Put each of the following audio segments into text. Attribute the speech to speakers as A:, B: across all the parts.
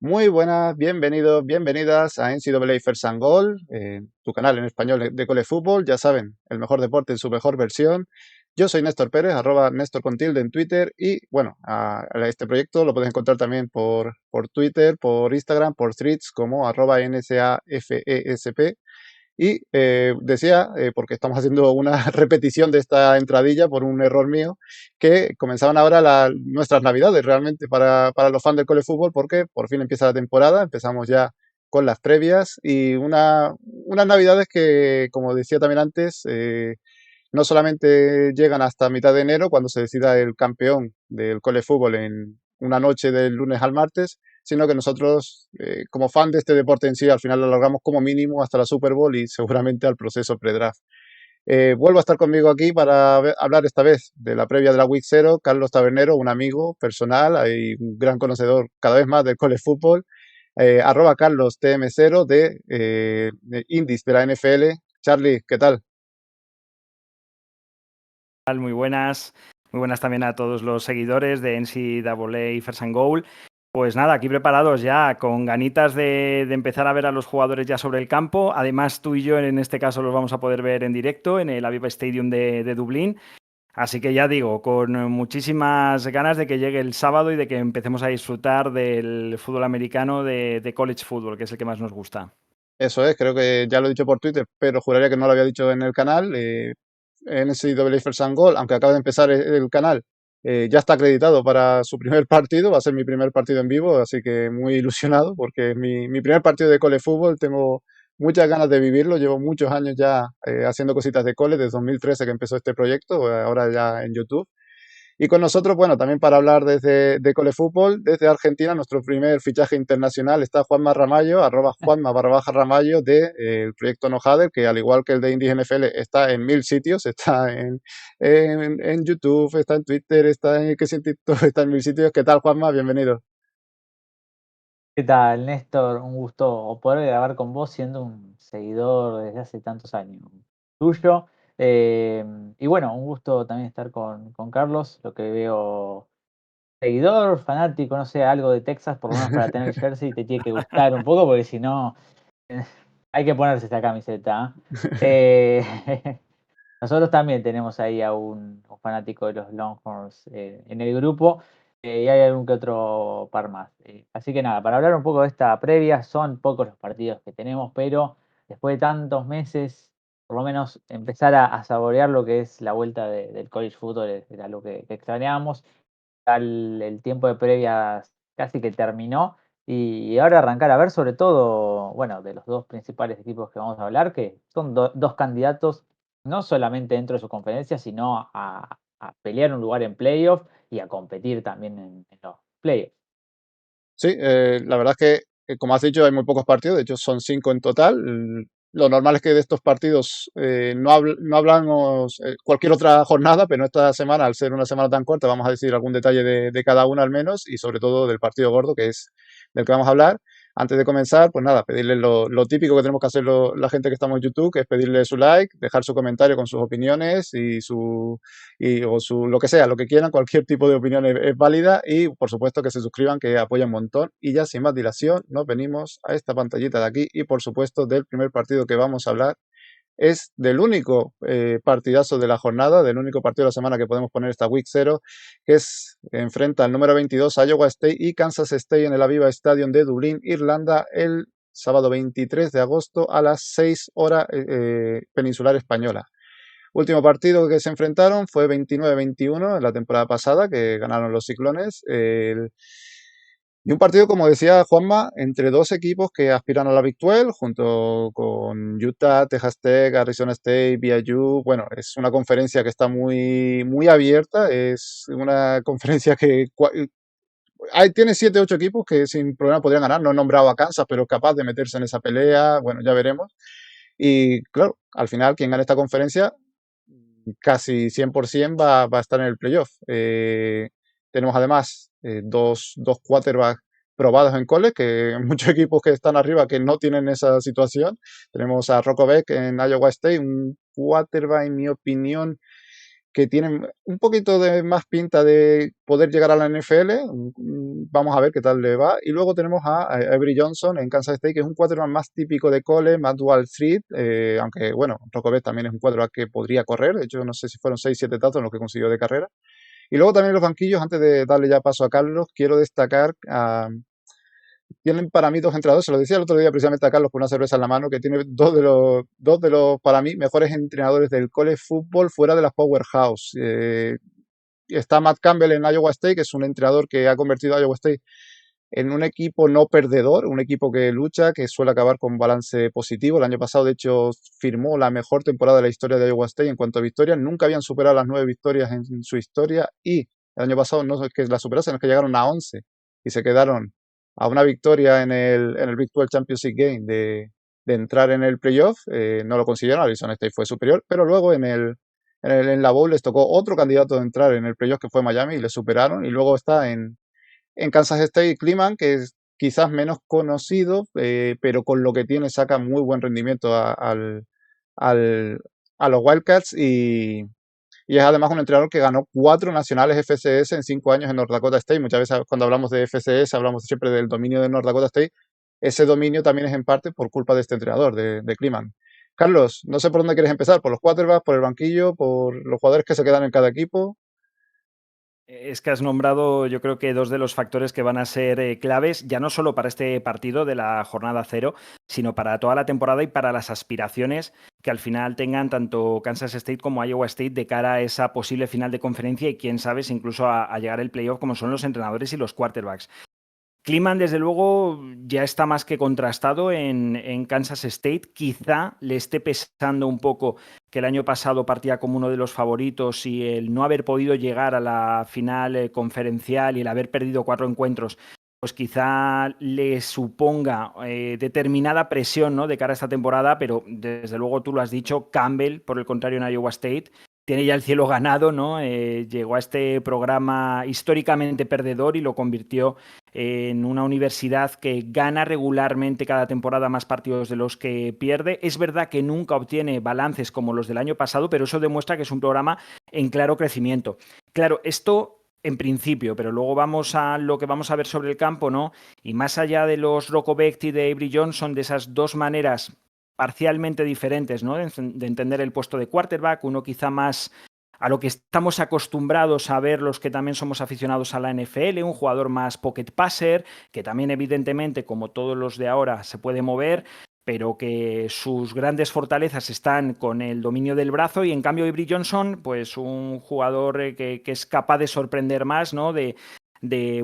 A: Muy buenas, bienvenidos, bienvenidas a NCAA First and Goal, tu canal en español de Cole Fútbol. Ya saben, el mejor deporte en su mejor versión. Yo soy Néstor Pérez, @, Néstor con tilde en Twitter. Y bueno, a este proyecto lo puedes encontrar también por Twitter, por Instagram, por Threads como @NSAFESP. Y decía, porque estamos haciendo una repetición de esta entradilla por un error mío, que comenzaban ahora nuestras navidades realmente para los fans del Cole Fútbol, porque por fin empieza la temporada, empezamos ya con las previas y unas navidades que, como decía también antes, no solamente llegan hasta mitad de enero, cuando se decida el campeón del Cole Fútbol en una noche del lunes al martes, sino que nosotros, como fan de este deporte en sí, al final lo alargamos como mínimo hasta la Super Bowl y seguramente al proceso pre-draft. Vuelvo a estar conmigo aquí para hablar esta vez de la previa de la Week 0, Carlos Tabernero, un amigo personal y un gran conocedor cada vez más del college fútbol, @Carlos TM0 de Indies de la NFL. Charlie, ¿qué tal?
B: Muy buenas, muy buenas también a todos los seguidores de NCAA First and Goal. Pues nada, aquí preparados ya, con ganitas de empezar a ver a los jugadores ya sobre el campo. Además, tú y yo en este caso los vamos a poder ver en directo en el Aviva Stadium de Dublín. Así que ya digo, con muchísimas ganas de que llegue el sábado y de que empecemos a disfrutar del fútbol americano de college football, que es el que más nos gusta.
A: Eso es, creo que ya lo he dicho por Twitter, pero juraría que no lo había dicho en el canal. NCAA First and Goal, aunque acaba de empezar el canal, ya está acreditado para su primer partido, va a ser mi primer partido en vivo, así que muy ilusionado porque es mi primer partido de cole fútbol, tengo muchas ganas de vivirlo, llevo muchos años ya haciendo cositas de cole, desde 2013 que empezó este proyecto, ahora ya en YouTube. Y con nosotros, bueno, también para hablar de Cole Fútbol, desde Argentina, nuestro primer fichaje internacional está Juanma Ramallo, @Juanma_Ramallo del proyecto Nojade, que al igual que el de Indies NFL está en 1000 sitios, está en YouTube, está en Twitter, está en, que si en TikTok, está en 1000 sitios. ¿Qué tal, Juanma? Bienvenido.
C: ¿Qué tal, Néstor? Un gusto poder grabar con vos siendo un seguidor desde hace tantos años tuyo. Y bueno, un gusto también estar con Carlos, lo que veo, seguidor, fanático, no sé, algo de Texas, por lo menos para tener el jersey, te tiene que gustar un poco, porque si no, hay que ponerse esta camiseta. Nosotros también tenemos ahí a un fanático de los Longhorns en el grupo, y hay algún que otro par más. Así que nada, para hablar un poco de esta previa, son pocos los partidos que tenemos, pero después de tantos meses, por lo menos empezar a saborear lo que es la vuelta del college football era lo que extrañábamos. Ya el tiempo de previas casi que terminó y ahora arrancar a ver sobre todo, bueno, de los dos principales equipos que vamos a hablar, que son dos candidatos no solamente dentro de su conferencia, sino a pelear un lugar en playoff y a competir también en los playoffs.
A: Sí, la verdad es que, como has dicho, hay muy pocos partidos, de hecho son 5 en total. Lo normal es que de estos partidos no hablamos cualquier otra jornada, pero esta semana, al ser una semana tan corta, vamos a decir algún detalle de cada una al menos y sobre todo del partido gordo, que es del que vamos a hablar. Antes de comenzar, pues nada, pedirle lo típico que tenemos que hacer la gente que estamos en YouTube, que es pedirle su like, dejar su comentario con sus opiniones o lo que sea, lo que quieran, cualquier tipo de opinión es válida y por supuesto que se suscriban, que apoyan un montón. Y ya sin más dilación, nos venimos a esta pantallita de aquí y por supuesto del primer partido que vamos a hablar. Es del único partidazo de la jornada, del único partido de la semana que podemos poner esta Week 0, que enfrenta al número 22 Iowa State y Kansas State en el Aviva Stadium de Dublín, Irlanda, el sábado 23 de agosto a las 6 horas peninsular española. Último partido que se enfrentaron fue 29-21 en la temporada pasada, que ganaron los Ciclones. Y un partido, como decía Juanma, entre dos equipos que aspiran a la Big 12, junto con Utah, Texas Tech, Arizona State, BYU. Bueno, es una conferencia que está muy, muy abierta. Es una conferencia que tiene 7 8 equipos que sin problema podrían ganar. No he nombrado a Kansas, pero capaz de meterse en esa pelea. Bueno, ya veremos. Y claro, al final, quien gane esta conferencia casi 100% va a estar en el playoff. Tenemos además dos quarterbacks probados en college, que muchos equipos que están arriba que no tienen esa situación. Tenemos a Rocco Beck en Iowa State, un quarterback, en mi opinión, que tienen un poquito de más pinta de poder llegar a la NFL. Vamos a ver qué tal le va. Y luego tenemos a Avery Johnson en Kansas State, que es un quarterback más típico de college, más dual threat, aunque bueno, Rocco también es un quarterback que podría correr. De hecho, no sé si fueron 6 7 touchdowns los que consiguió de carrera. Y luego también en los banquillos, antes de darle ya paso a Carlos, quiero destacar tienen para mí dos entrenadores, se lo decía el otro día precisamente a Carlos con una cerveza en la mano, que tiene dos de los para mí mejores entrenadores del college football fuera de las powerhouse. Está Matt Campbell en Iowa State, que es un entrenador que ha convertido a Iowa State en un equipo no perdedor, un equipo que lucha, que suele acabar con balance positivo. El año pasado, de hecho, firmó la mejor temporada de la historia de Iowa State en cuanto a victorias. Nunca habían superado las 9 victorias en su historia y el año pasado no es que las superasen, es que llegaron a 11 y se quedaron a una victoria en el Big 12 Championship Game de entrar en el playoff. No lo consiguieron, Arizona State fue superior, pero luego en la bowl les tocó otro candidato de entrar en el playoff que fue Miami y le superaron. Y luego está en Kansas State Kliman, que es quizás menos conocido, pero con lo que tiene saca muy buen rendimiento a los Wildcats y es además un entrenador que ganó 4 nacionales FCS en 5 años en North Dakota State. Muchas veces cuando hablamos de FCS hablamos siempre del dominio de North Dakota State. Ese dominio también es en parte por culpa de este entrenador, de Kliman. Carlos, no sé por dónde quieres empezar, por los quarterbacks, por el banquillo, por los jugadores que se quedan en cada equipo.
B: Es que has nombrado, yo creo que dos de los factores que van a ser claves, ya no solo para este partido de la jornada cero, sino para toda la temporada y para las aspiraciones que al final tengan tanto Kansas State como Iowa State de cara a esa posible final de conferencia y quién sabe si incluso a llegar al playoff, como son los entrenadores y los quarterbacks. Kliman, desde luego, ya está más que contrastado en Kansas State. Quizá le esté pesando un poco que el año pasado partía como uno de los favoritos y el no haber podido llegar a la final conferencial y el haber perdido 4 encuentros, pues quizá le suponga determinada presión, ¿no?, de cara a esta temporada, pero desde luego tú lo has dicho, Campbell, por el contrario, en Iowa State, tiene ya el cielo ganado, ¿no? Llegó a este programa históricamente perdedor y lo convirtió en una universidad que gana regularmente cada temporada más partidos de los que pierde. Es verdad que nunca obtiene balances como los del año pasado, pero eso demuestra que es un programa en claro crecimiento. Claro, esto en principio, pero luego vamos a lo que vamos a ver sobre el campo, ¿no? Y más allá de los Rocco Becht y de Avery Johnson, de esas dos maneras parcialmente diferentes, ¿no?, de entender el puesto de quarterback, uno quizá más a lo que estamos acostumbrados a ver los que también somos aficionados a la NFL, un jugador más pocket passer, que también evidentemente, como todos los de ahora, se puede mover, pero que sus grandes fortalezas están con el dominio del brazo, y en cambio Avery Johnson, pues un jugador que es capaz de sorprender más, ¿no?, de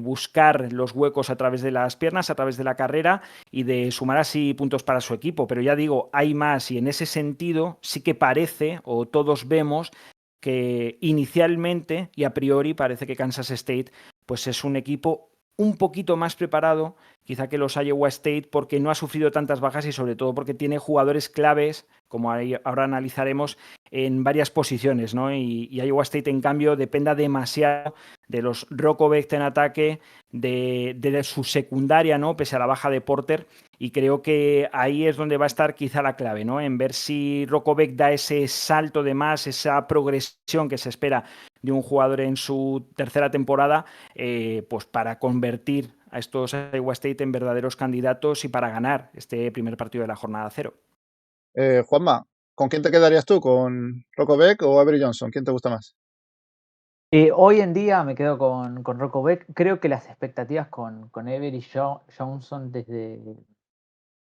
B: buscar los huecos a través de las piernas, a través de la carrera y de sumar así puntos para su equipo. Pero ya digo, hay más y en ese sentido sí que parece, o todos vemos, que inicialmente y a priori parece que Kansas State pues es un equipo un poquito más preparado quizá que los Iowa State, porque no ha sufrido tantas bajas y sobre todo porque tiene jugadores claves, como ahora analizaremos, en varias posiciones, ¿no? Y Iowa State, en cambio, dependa demasiado de los Rocco Becht en ataque, de su secundaria, ¿no?, pese a la baja de Porter, y creo que ahí es donde va a estar quizá la clave, ¿no?, en ver si Rocco Becht da ese salto de más, esa progresión que se espera de un jugador en su tercera temporada, pues para convertir a estos Iowa State en verdaderos candidatos y para ganar este primer partido de la jornada cero.
A: Juanma, ¿con quién te quedarías tú? ¿Con Rocco Beck o Avery Johnson? ¿Quién te gusta más?
C: Hoy en día me quedo con Rocco Beck. Creo que las expectativas con Avery Johnson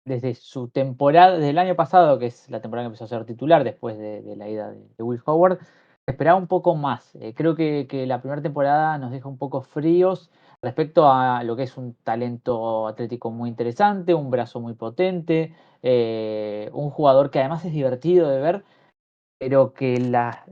C: desde su temporada, desde el año pasado, que es la temporada que empezó a ser titular después de la ida de Will Howard, esperaba un poco más. Creo que la primera temporada nos deja un poco fríos respecto a lo que es un talento atlético muy interesante, un brazo muy potente, un jugador que además es divertido de ver, pero que las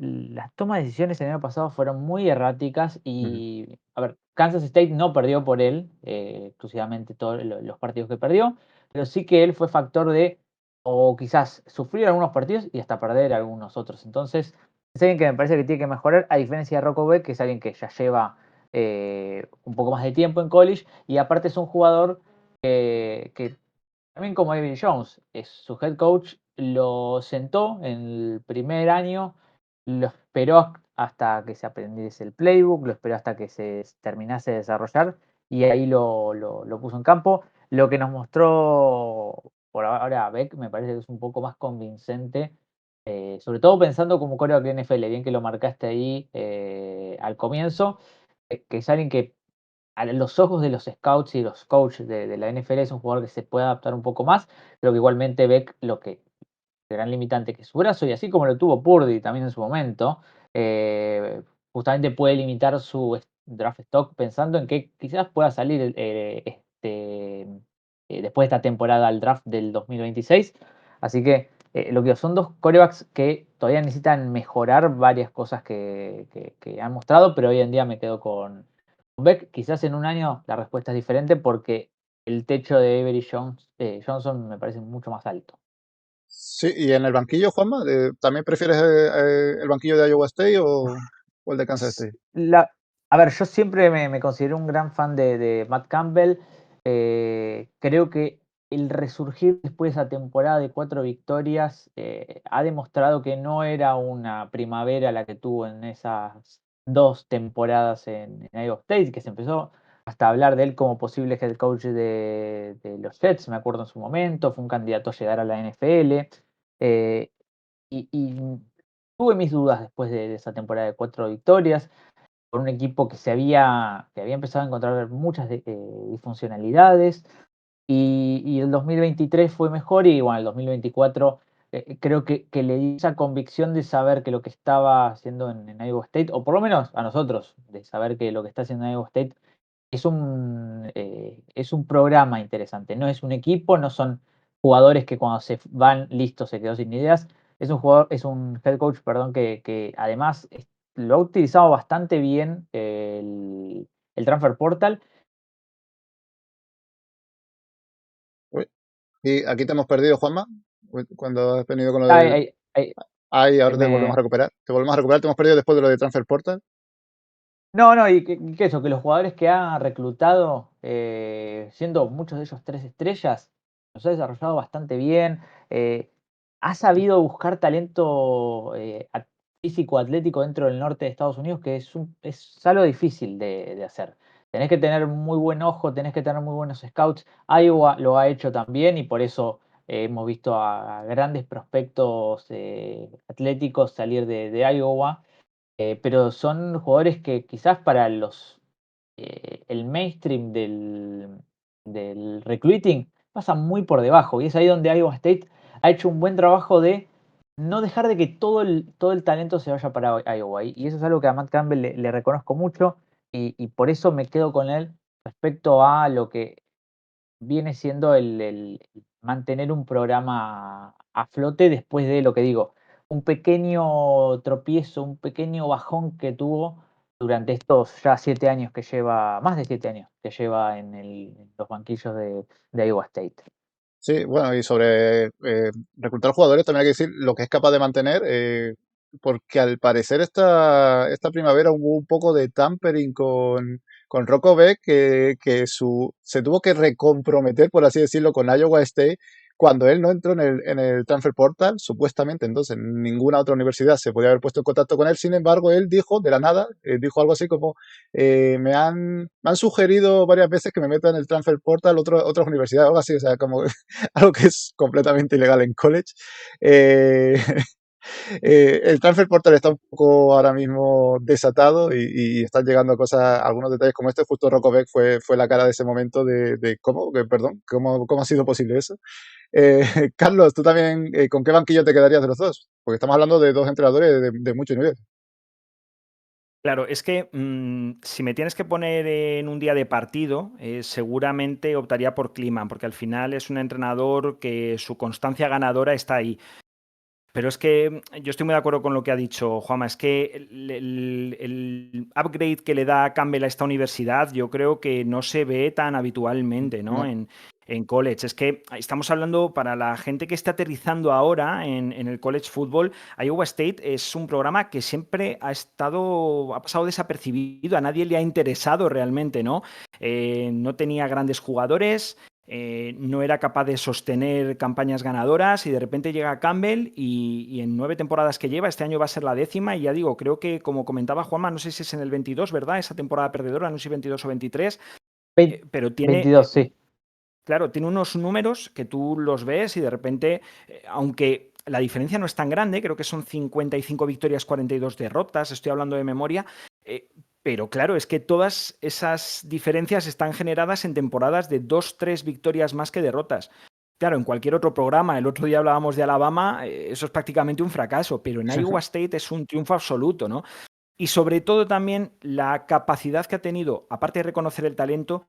C: tomas de decisiones el año pasado fueron muy erráticas
A: Ujú.
C: y, a ver, Kansas State no perdió por él, exclusivamente todos los partidos que perdió, pero sí que él fue factor de, o quizás sufrir algunos partidos y hasta perder algunos otros. Entonces, es alguien que me parece que tiene que mejorar, a diferencia de Rocco Beck, que es alguien que ya lleva un poco más de tiempo en college, y aparte es un jugador que también como David Jones, es su head coach, lo sentó en el primer año, lo esperó hasta que se aprendiese el playbook, lo esperó hasta que se terminase de desarrollar y ahí lo puso en campo. Lo que nos mostró por ahora Beck me parece que es un poco más convincente, sobre todo pensando como coreback de NFL, bien que lo marcaste ahí al comienzo, que es alguien que a los ojos de los scouts y los coaches de la NFL es un jugador que se puede adaptar un poco más, pero que igualmente Beck lo que gran limitante que es su brazo, y así como lo tuvo Purdy también en su momento, eh, justamente puede limitar su draft stock pensando en que quizás pueda salir después de esta temporada al draft del 2026. Así que lo que son dos corebacks que todavía necesitan mejorar varias cosas que han mostrado, pero hoy en día me quedo con Beck. Quizás en un año la respuesta es diferente porque el techo de Avery Johnson me parece mucho más alto.
A: Sí, y en el banquillo, Juanma, ¿también prefieres el banquillo de Iowa State o el de Kansas
C: S-
A: State?
C: La, a ver, yo siempre me considero un gran fan de Matt Campbell. Creo que el resurgir después de esa temporada de 4 victorias ha demostrado que no era una primavera la que tuvo en esas 2 temporadas en Iowa State, que se empezó hasta a hablar de él como posible head coach de los Jets, me acuerdo en su momento, fue un candidato a llegar a la NFL. eh, y tuve mis dudas después de esa temporada de 4 victorias con un equipo que había empezado a encontrar muchas disfuncionalidades y el 2023 fue mejor y bueno, el 2024 creo que le di esa convicción de saber que lo que estaba haciendo en Iowa State, o por lo menos a nosotros, de saber que lo que está haciendo en Iowa State es un programa interesante, no es un equipo, no son jugadores que cuando se van listos se quedó sin ideas. Es un head coach, perdón, que además lo ha utilizado bastante bien el Transfer Portal.
A: Uy, y aquí te hemos perdido, Juanma, cuando has venido con lo
C: Ay,
A: del...
C: ay, ay,
A: Ahí,
C: ay,
A: ahora te volvemos a recuperar. Te volvemos a recuperar, te hemos perdido después de lo de Transfer Portal.
C: No, no, y que eso, que los jugadores que ha reclutado, siendo muchos de ellos 3 estrellas, los ha desarrollado bastante bien. Ha sabido buscar talento físico, atlético dentro del norte de Estados Unidos, que es algo difícil de hacer. Tenés que tener muy buen ojo, tenés que tener muy buenos scouts. Iowa lo ha hecho también y por eso hemos visto a grandes prospectos atléticos salir de Iowa. Pero son jugadores que quizás para el mainstream del recruiting pasan muy por debajo. Y es ahí donde Iowa State ha hecho un buen trabajo de no dejar de que todo el talento se vaya para Iowa. Y eso es algo que a Matt Campbell le reconozco mucho y por eso me quedo con él respecto a lo que viene siendo el mantener un programa a flote después de lo que digo, un pequeño tropiezo, un pequeño bajón que tuvo durante estos ya 7 años que lleva, más de 7 años que lleva en los banquillos de Iowa State.
A: Sí, bueno, y sobre reclutar jugadores también hay que decir lo que es capaz de mantener, porque al parecer esta primavera hubo un poco de tampering con Rocco Beck, que se tuvo que recomprometer, por así decirlo, con Iowa State cuando él no entró en el Transfer Portal, supuestamente. Entonces ninguna otra universidad se podía haber puesto en contacto con él. Sin embargo, él dijo de la nada, dijo algo así como, me han sugerido varias veces que me meta en el Transfer Portal otras universidades, algo así, o sea, como algo que es completamente ilegal en college. Eh, el Transfer Portal está un poco ahora mismo desatado y están llegando cosas, algunos detalles como este. Justo Rocco Beck fue la cara de ese momento de ¿cómo? Perdón, ¿cómo ha sido posible eso? Eh, Carlos, tú también, ¿con qué banquillo te quedarías de los dos? Porque estamos hablando de dos entrenadores de mucho nivel.
B: Claro, es que si me tienes que poner en un día de partido, seguramente optaría por Kliman, porque al final es un entrenador que su constancia ganadora está ahí. Pero es que yo estoy muy de acuerdo con lo que ha dicho Juanma, es que el upgrade que le da Campbell a esta universidad yo creo que no se ve tan habitualmente, ¿no?
A: No.
B: En college. Es que estamos hablando para la gente que está aterrizando ahora en el college football, Iowa State es un programa que siempre ha pasado desapercibido, a nadie le ha interesado realmente, ¿no? No tenía grandes jugadores. no era capaz de sostener campañas ganadoras y de repente llega Campbell y en 9 temporadas que lleva, este año va a ser la 10ª y ya digo, creo que como comentaba Juanma, no sé si es en el 22, ¿verdad? Esa temporada perdedora, no sé si 22 o 23, pero tiene,
C: 22, sí.
B: claro, tiene unos números que tú los ves y de repente, aunque la diferencia no es tan grande, creo que son 55 victorias, 42 derrotas, estoy hablando de memoria, pero claro, es que todas esas diferencias están generadas en temporadas de 2, 3 victorias más que derrotas. Claro, en cualquier otro programa, el otro día hablábamos de Alabama, eso es prácticamente un fracaso, pero en Iowa State es un triunfo absoluto, ¿no? Y sobre todo también la capacidad que ha tenido, aparte de reconocer el talento,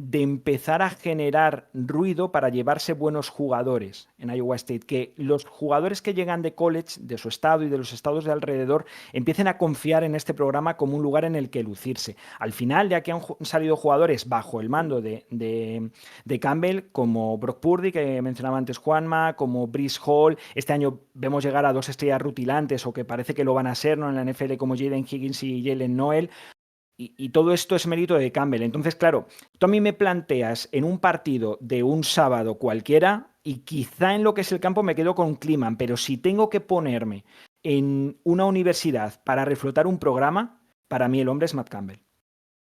B: de empezar a generar ruido para llevarse buenos jugadores en Iowa State, que los jugadores que llegan de college, de su estado y de los estados de alrededor, empiecen a confiar en este programa como un lugar en el que lucirse. Al final, ya que han salido jugadores bajo el mando de Campbell, como Brock Purdy, que mencionaba antes Juanma, como Breece Hall, este año vemos llegar a 2 estrellas rutilantes, o que parece que lo van a ser, ¿no?, en la NFL, como Jaden Higgins y Jalen Noel. Y todo esto es mérito de Campbell. Entonces, claro, tú a mí me planteas en un partido de un sábado cualquiera y quizá en lo que es el campo me quedo con Kliman, pero si tengo que ponerme en una universidad para reflotar un programa, para mí el hombre es Matt Campbell.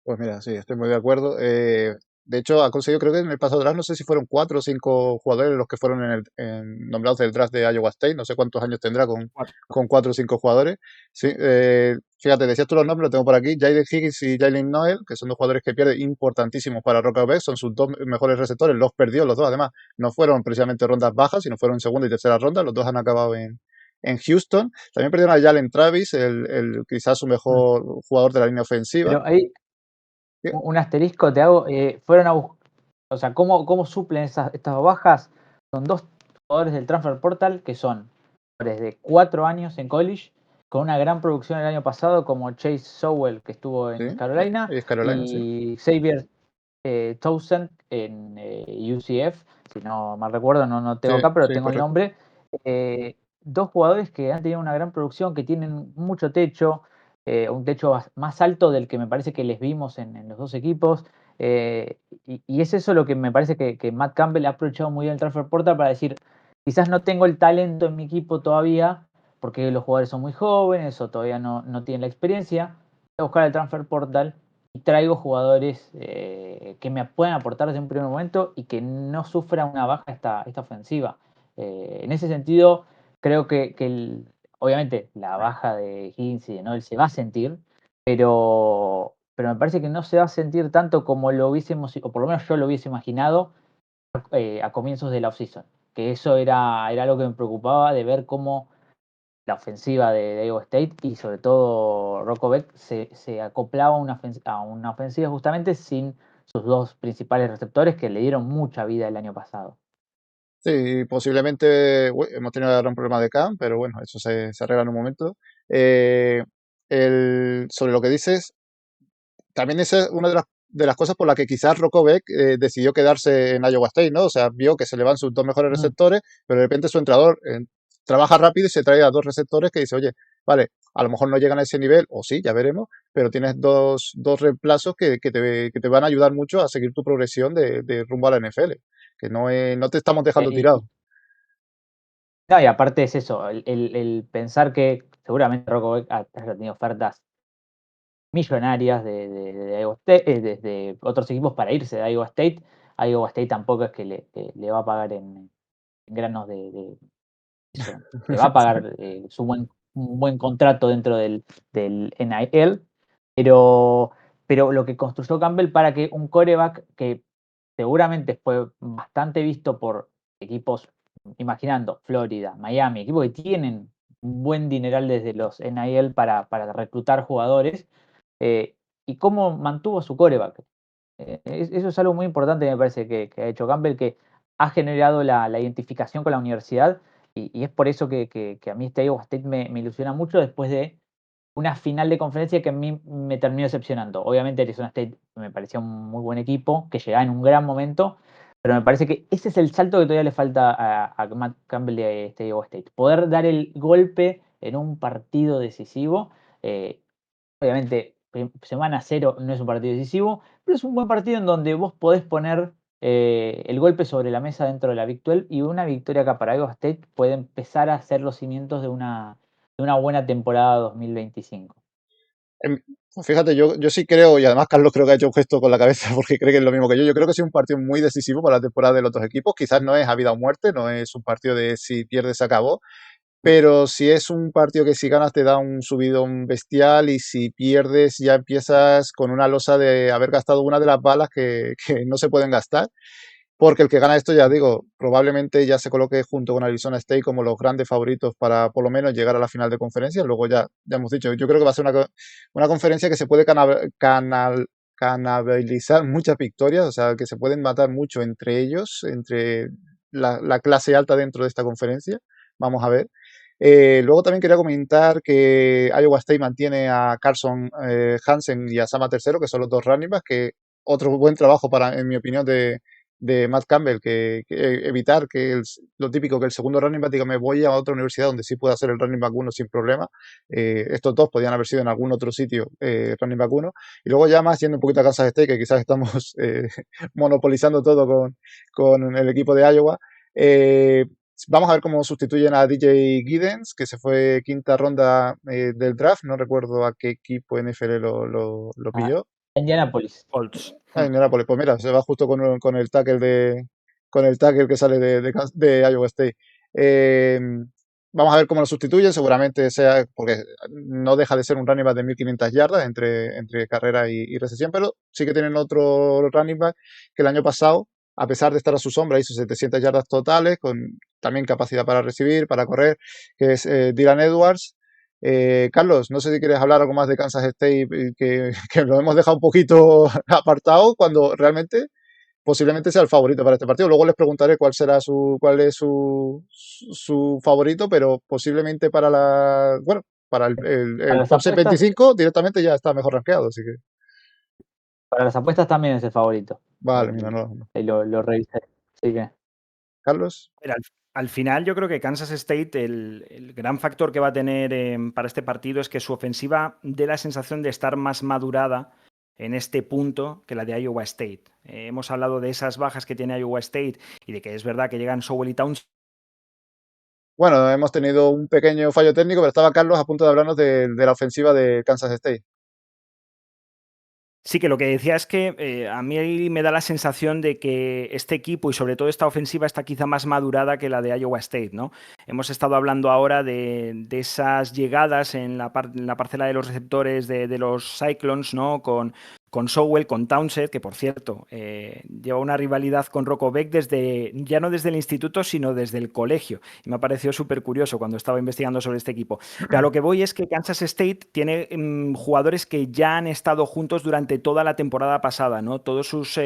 A: Pues mira, sí, estoy muy de acuerdo. De hecho, ha conseguido, creo que en el pasado draft, no sé si fueron 4 o 5 jugadores los que fueron nombrados del draft de Iowa State. No sé cuántos años tendrá con 4 o 5 jugadores. Sí, fíjate, decías tú los nombres, lo tengo por aquí. Jaden Higgins y Jalen Noel, que son 2 jugadores que pierden importantísimos para Rockaway. Son sus 2 mejores receptores. Los perdió los dos, además. No fueron precisamente rondas bajas, sino fueron segunda y tercera ronda. Los dos han acabado en Houston. También perdieron a Jalen Travis, quizás su mejor jugador de la línea ofensiva.
C: Pero ahí, un asterisco te hago, fueron a buscar, o sea, ¿cómo suplen estas bajas? Son 2 jugadores del Transfer Portal que son jugadores de 4 años en college, con una gran producción el año pasado, como Chase Sowell, que estuvo
A: Sí,
C: en Carolina,
A: y es Carolina, sí.
C: y Xavier Townsend en UCF, si no mal recuerdo, no
A: Sí,
C: tengo acá, pero
A: sí,
C: tengo el
A: correcto.
C: nombre. 2 jugadores que han tenido una gran producción, que tienen mucho techo, un techo más alto del que me parece que les vimos en los 2 equipos. Y es eso lo que me parece que Matt Campbell ha aprovechado muy bien el transfer portal para decir, quizás no tengo el talento en mi equipo todavía, porque los jugadores son muy jóvenes o todavía no tienen la experiencia. Voy a buscar el transfer portal y traigo jugadores que me puedan aportar desde un primer momento y que no sufra una baja esta ofensiva. En ese sentido, creo que obviamente la baja de Higgins y de Noel se va a sentir, pero me parece que no se va a sentir tanto como lo hubiésemos, o por lo menos yo lo hubiese imaginado a comienzos de la offseason. Que eso era algo que me preocupaba de ver cómo la ofensiva de Iowa State y sobre todo Rocco Beck se acoplaba a una ofensiva justamente sin sus 2 principales receptores que le dieron mucha vida el año pasado.
A: Sí, posiblemente hemos tenido ahora un problema de CAM, pero bueno, eso se arregla en un momento. Eh, sobre lo que dices, también esa es una de las cosas por las que quizás Rokovic decidió quedarse en Iowa State, ¿no? O sea, vio que se le van sus 2 mejores
C: Mm.
A: receptores, pero de repente su entrenador trabaja rápido y se trae a 2 receptores que dice, oye, vale, a lo mejor no llegan a ese nivel, o sí, ya veremos, pero tienes dos reemplazos que te van a ayudar mucho a seguir tu progresión de rumbo a la NFL, que no te estamos dejando
C: Eh,
A: tirado.
C: no, y aparte es eso, el pensar que seguramente Rocco Beck haya tenido ofertas millonarias de Iowa State, desde otros equipos para irse de Iowa State. Iowa State tampoco es que le va a pagar en granos de eso, le va a pagar un buen contrato dentro del NIL, pero, pero lo que construyó Campbell para que un quarterback que seguramente fue bastante visto por equipos, imaginando Florida, Miami, equipos que tienen un buen dineral desde los NIL para reclutar jugadores, y cómo mantuvo a su quarterback. Eso es algo muy importante, me parece, que ha hecho Campbell, que ha generado la identificación con la universidad, y es por eso que a mí este Iowa State me ilusiona mucho después de una final de conferencia que a mí me terminó decepcionando. Obviamente Arizona State me parecía un muy buen equipo, que llegaba en un gran momento, pero me parece que ese es el salto que todavía le falta a Matt Campbell de este Iowa State. Poder dar el golpe en un partido decisivo. eh, Obviamente, semana 0 no es un partido decisivo, pero es un buen partido en donde vos podés poner el golpe sobre la mesa dentro de la Big 12 y una victoria acá para Iowa State puede empezar a hacer los cimientos de una buena temporada 2025.
A: Pues fíjate, yo sí creo, y además Carlos creo que ha hecho un gesto con la cabeza porque cree que es lo mismo que yo creo que sí es un partido muy decisivo para la temporada de los otros equipos, quizás no es a vida o muerte, no es un partido de si pierdes se acabó, pero si es un partido que si ganas te da un subidón bestial y si pierdes ya empiezas con una losa de haber gastado una de las balas que no se pueden gastar. Porque el que gana esto, ya digo, probablemente ya se coloque junto con Arizona State como los grandes favoritos para por lo menos llegar a la final de conferencia. Luego ya hemos dicho, yo creo que va a ser una conferencia que se puede canalizar muchas victorias, o sea, que se pueden matar mucho entre ellos, entre la clase alta dentro de esta conferencia. Vamos a ver. Luego también quería comentar que Iowa State mantiene a Carson Hansen y a Sama Tercero, que son los dos running backs, que otro buen trabajo para, en mi opinión, de Matt Campbell, que evitar que lo típico que el segundo running back diga me voy a otra universidad donde sí pueda hacer el running back 1 sin problema. Estos dos podían haber sido en algún otro sitio running back 1. Y luego ya más yendo un poquito a Kansas State, que quizás estamos monopolizando todo con el equipo de Iowa. Vamos a ver cómo sustituyen a DJ Giddens, que se fue quinta ronda del draft. No recuerdo a qué equipo NFL lo pilló.
C: Indianapolis.
B: Colts.
A: Indianapolis. Pues mira, se va justo con el tackle que sale de Iowa State. Vamos a ver cómo lo sustituyen. Seguramente sea, porque no deja de ser un running back de 1500 yardas entre carrera y recepción, pero sí que tienen otro running back que el año pasado, a pesar de estar a su sombra, hizo 700 yardas totales, con también capacidad para recibir, para correr, que es Dylan Edwards. Carlos, no sé si quieres hablar algo más de Kansas State, que lo hemos dejado un poquito apartado cuando realmente posiblemente sea el favorito para este partido. Luego les preguntaré cuál es su favorito, pero posiblemente para
C: Para
A: el
C: las
A: top
C: apuestas,
A: 25 directamente ya está mejor rankeado, así que
C: para las apuestas también es el favorito.
A: vale, mira, no.
C: Ahí lo revisé. Así que
A: Carlos.
B: Mira, al final yo creo que Kansas State, el gran factor que va a tener para este partido es que su ofensiva dé la sensación de estar más madurada en este punto que la de Iowa State. Hemos hablado de esas bajas que tiene Iowa State y de que es verdad que llegan Sowell y Towns.
A: Bueno, hemos tenido un pequeño fallo técnico, pero estaba Carlos a punto de hablarnos de la ofensiva de Kansas State.
B: Sí, que lo que decía es que a mí me da la sensación de que este equipo y sobre todo esta ofensiva está quizá más madurada que la de Iowa State, ¿no? Hemos estado hablando ahora de esas llegadas en la parcela de los receptores de los Cyclones, ¿no? Con Sowell, con Townsend, que por cierto lleva una rivalidad con Rocco Beck ya no desde el instituto, sino desde el colegio. Y me ha parecido súper curioso cuando estaba investigando sobre este equipo. Pero a lo que voy es que Kansas State tiene jugadores que ya han estado juntos durante toda la temporada pasada, ¿no? Todos sus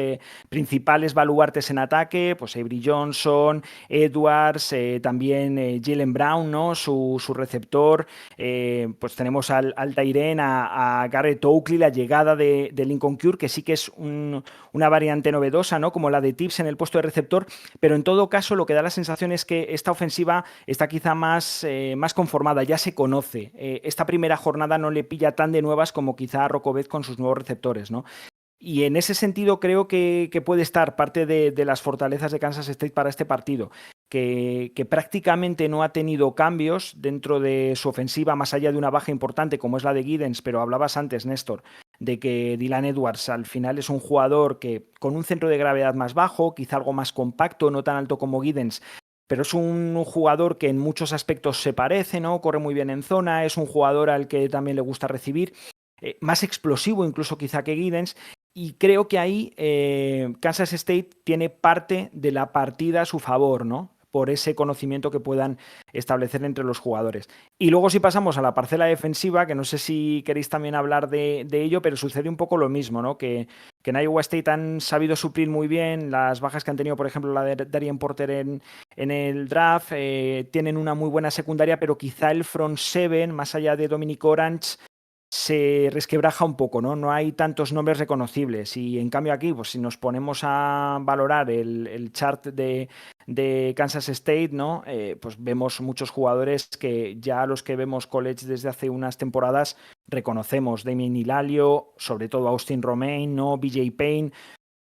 B: principales baluartes en ataque, pues Avery Johnson, Edwards, también Jalen Brown, ¿no? Su receptor. Pues tenemos al Tyren, a Garrett Oakley, la llegada de Lincoln Cure, que sí que es una variante novedosa, ¿no? Como la de Tips en el puesto de receptor, pero en todo caso lo que da la sensación es que esta ofensiva está quizá más conformada, ya se conoce. Esta primera jornada no le pilla tan de nuevas como quizá a Rocco con sus nuevos receptores, ¿no? Y en ese sentido creo que puede estar parte de las fortalezas de Kansas State para este partido, que prácticamente no ha tenido cambios dentro de su ofensiva, más allá de una baja importante como es la de Giddens, pero hablabas antes, Néstor, de que Dylan Edwards al final es un jugador que con un centro de gravedad más bajo, quizá algo más compacto, no tan alto como Giddens, pero es un jugador que en muchos aspectos se parece, ¿no? Corre muy bien en zona, es un jugador al que también le gusta recibir, más explosivo incluso quizá que Giddens, y creo que ahí Kansas State tiene parte de la partida a su favor, ¿no? Por ese conocimiento que puedan establecer entre los jugadores. Y luego si pasamos a la parcela defensiva, que no sé si queréis también hablar de ello, pero sucede un poco lo mismo, ¿no? Que en Iowa State han sabido suplir muy bien las bajas que han tenido, por ejemplo, la de Darien Porter en el draft, tienen una muy buena secundaria, pero quizá el front seven, más allá de Dominic Orange, se resquebraja un poco, ¿no? No hay tantos nombres reconocibles y en cambio aquí, pues si nos ponemos a valorar el chart de Kansas State, ¿no? Pues vemos muchos jugadores que ya los que vemos college desde hace unas temporadas reconocemos. Damien Ilalio, sobre todo Austin Romain, ¿no? BJ Payne.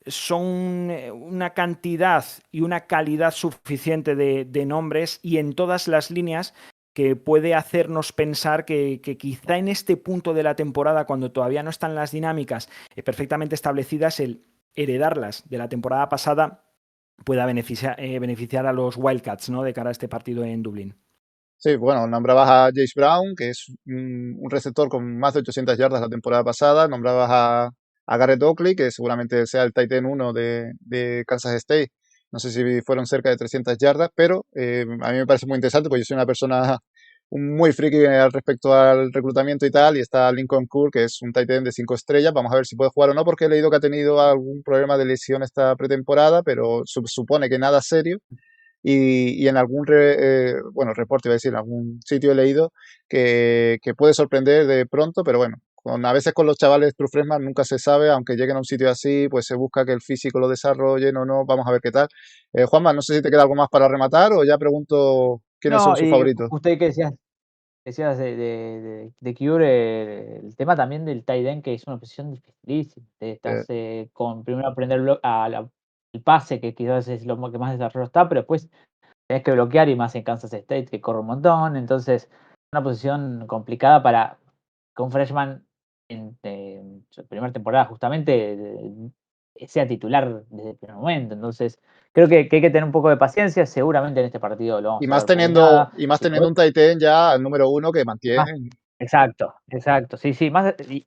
B: son una cantidad y una calidad suficiente de nombres y en todas las líneas que puede hacernos pensar que quizá en este punto de la temporada, cuando todavía no están las dinámicas perfectamente establecidas, el heredarlas de la temporada pasada pueda beneficiar a los Wildcats, ¿no?, de cara a este partido en Dublín.
A: Sí, bueno, nombrabas a Jace Brown, que es un receptor con más de 800 yardas la temporada pasada. Nombrabas a Garrett Oakley, que seguramente sea el tight end 1 de Kansas State. No sé si fueron cerca de 300 yardas, pero a mí me parece muy interesante porque yo soy una persona muy friki al respecto al reclutamiento y tal. Y está Lincoln Cool, que es un tight end de 5 estrellas. Vamos a ver si puede jugar o no, porque he leído que ha tenido algún problema de lesión esta pretemporada, pero supone que nada serio. Y en algún bueno, reporte, iba a decir, en algún sitio he leído que puede sorprender de pronto, pero bueno, a veces con los chavales true freshman nunca se sabe, aunque lleguen a un sitio así, pues se busca que el físico lo desarrollen o no, vamos a ver qué tal. Juanma, no sé si te queda algo más para rematar o ya pregunto quiénes son
C: No,
A: sus
C: y
A: favoritos.
C: usted que decías de Cure, el tema también del tight end, que es una posición dificilísima.
A: Eh,
C: Estás con primero aprender el pase, que quizás es lo que más desarrollo está, pero después tenés que bloquear, y más en Kansas State, que corre un montón. Entonces, una posición complicada para que un freshman en su primera temporada justamente sea titular desde el primer momento. Entonces, creo que hay que tener un poco de paciencia. Seguramente en este partido lo
A: y
C: vamos a
A: más
C: ver por
A: teniendo,
C: nada.
A: y más
C: Y por
A: teniendo un tight end ya al número 1 que
C: más,
A: mantiene.
C: exacto, exacto. Sí, sí.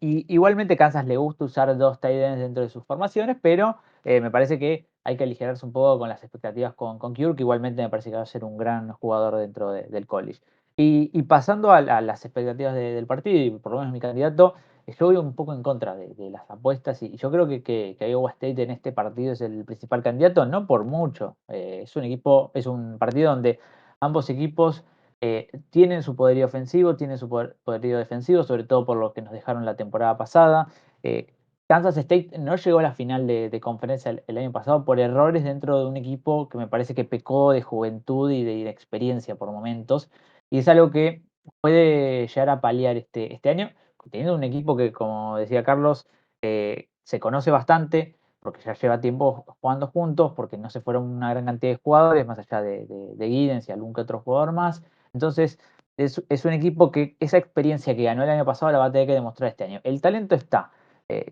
C: Igualmente Kansas le gusta usar dos tight ends dentro de sus formaciones, pero me parece que hay que aligerarse un poco con las expectativas con Cure, que igualmente me parece que va a ser un gran jugador dentro del college. Y pasando a las expectativas del partido, y por lo menos mi candidato, yo voy un poco en contra de las apuestas, y yo creo que Iowa State en este partido es el principal candidato, no por mucho. Es un partido donde ambos equipos tienen su poderío ofensivo, tienen su poderío defensivo, sobre todo por lo que nos dejaron la temporada pasada. Eh, Kansas State no llegó a la final de conferencia el año pasado por errores dentro de un equipo que me parece que pecó de juventud y de inexperiencia por momentos. Y es algo que puede llegar a paliar este año, teniendo un equipo que, como decía Carlos, se conoce bastante, porque ya lleva tiempo jugando juntos, porque no se fueron una gran cantidad de jugadores, más allá de Giddens y algún que otro jugador más. Entonces, es un equipo que esa experiencia que ganó el año pasado la va a tener que demostrar este año. El talento está,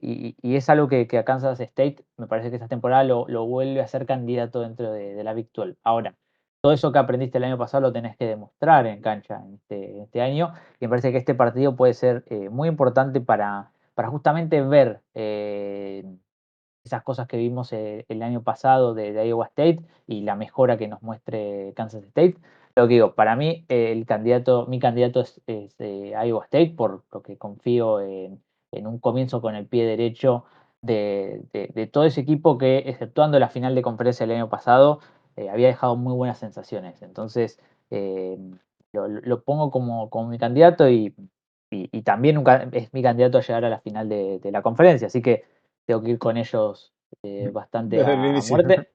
C: y es algo que a Kansas State me parece que esta temporada lo vuelve a ser candidato dentro de la Big 12. Ahora, todo eso que aprendiste el año pasado lo tenés que demostrar en cancha en este año, y me parece que este partido puede ser muy importante para justamente ver esas cosas que vimos el año pasado de Iowa State y la mejora que nos muestre Kansas State. Lo que digo, para mí mi candidato es Iowa State, por lo que confío en un comienzo con el pie derecho de todo ese equipo que, exceptuando la final de conferencia del año pasado, había dejado muy buenas sensaciones. Entonces, eh, lo pongo como mi candidato, y también es mi candidato a llegar a la final de la conferencia. Así que tengo que ir con ellos bastante
A: Desde el
C: a
A: inicio.
C: muerte.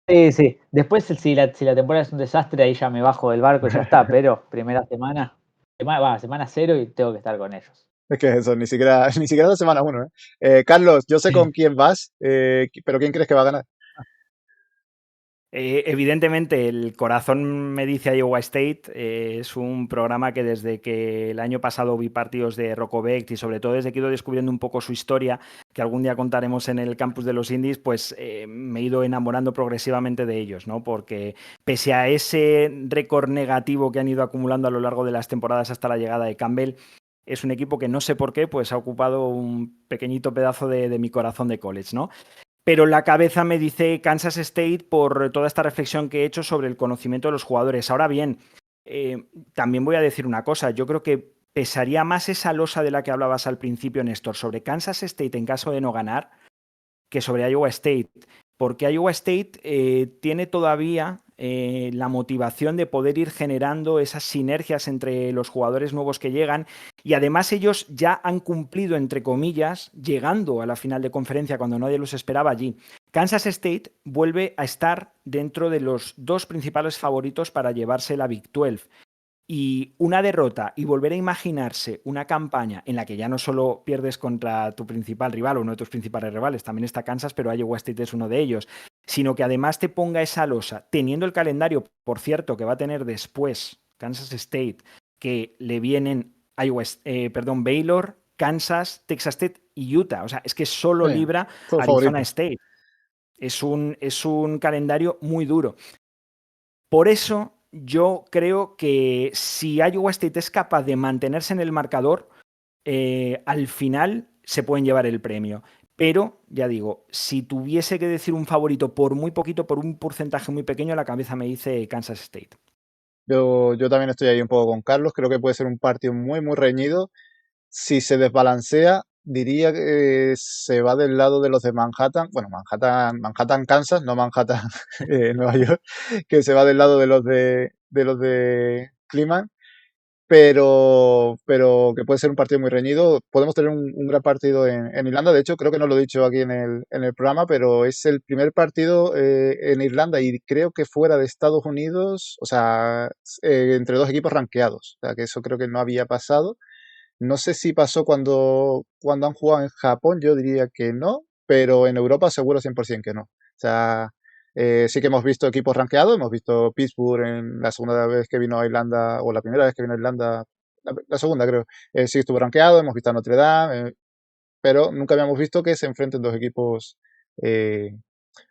C: Sí, sí. Después, si la temporada es un desastre, ahí ya me bajo del barco y ya está. Pero primera semana 0, y tengo que estar con ellos.
A: Es que eso, ni siquiera, ni siquiera la semana 1, ¿eh? Carlos, yo sé con quién vas, pero ¿quién crees que va a ganar?
B: Evidentemente, el corazón me dice Iowa State. Es un programa que desde que el año pasado vi partidos de Rockobeck y sobre todo desde que he ido descubriendo un poco su historia, que algún día contaremos en el campus de los Indies, pues me he ido enamorando progresivamente de ellos, ¿no? Porque pese a ese récord negativo que han ido acumulando a lo largo de las temporadas hasta la llegada de Campbell, es un equipo que no sé por qué, pues ha ocupado un pequeñito pedazo de mi corazón de college, ¿no? Pero la cabeza me dice Kansas State por toda esta reflexión que he hecho sobre el conocimiento de los jugadores. Ahora bien, también voy a decir una cosa. Yo creo que pesaría más esa losa de la que hablabas al principio, Néstor, sobre Kansas State en caso de no ganar, que sobre Iowa State, porque Iowa State tiene todavía la motivación de poder ir generando esas sinergias entre los jugadores nuevos que llegan, y además ellos ya han cumplido, entre comillas, llegando a la final de conferencia cuando nadie los esperaba allí. Kansas State vuelve a estar dentro de los dos principales favoritos para llevarse la Big 12. Y una derrota y volver a imaginarse una campaña en la que ya no solo pierdes contra tu principal rival o uno de tus principales rivales, también está Kansas, pero Iowa State es uno de ellos, sino que además te ponga esa losa, teniendo el calendario, por cierto, que va a tener después Kansas State, que le vienen Baylor, Kansas, Texas State y Utah. O sea, es que solo
A: Sí,
B: libra
A: todo
B: Arizona
A: favorito.
B: State. Es un calendario muy duro. Por eso yo creo que si Iowa State es capaz de mantenerse en el marcador, al final se pueden llevar el premio. Pero, ya digo, si tuviese que decir un favorito por muy poquito, por un porcentaje muy pequeño, la cabeza me dice Kansas State.
A: Yo también estoy ahí un poco con Carlos. Creo que puede ser un partido muy, muy reñido. Si se desbalancea, diría que se va del lado de los de Manhattan. Bueno, Manhattan, Kansas, no Manhattan, Nueva York. Que se va del lado de los de Cleveland. Pero que puede ser un partido muy reñido. Podemos tener un gran partido en Irlanda. De hecho, creo que no lo he dicho aquí en el programa, pero es el primer partido en Irlanda y creo que fuera de Estados Unidos, o sea, entre dos equipos rankeados. O sea, que eso creo que no había pasado. No sé si pasó cuando han jugado en Japón, yo diría que no, pero en Europa seguro 100% que no. O sea, sí que hemos visto equipos rankeados, hemos visto Pittsburgh en la segunda vez que vino a Irlanda, o la primera vez que vino a Irlanda, la segunda creo, sí estuvo rankeado, hemos visto a Notre Dame, pero nunca habíamos visto que se enfrenten dos equipos eh,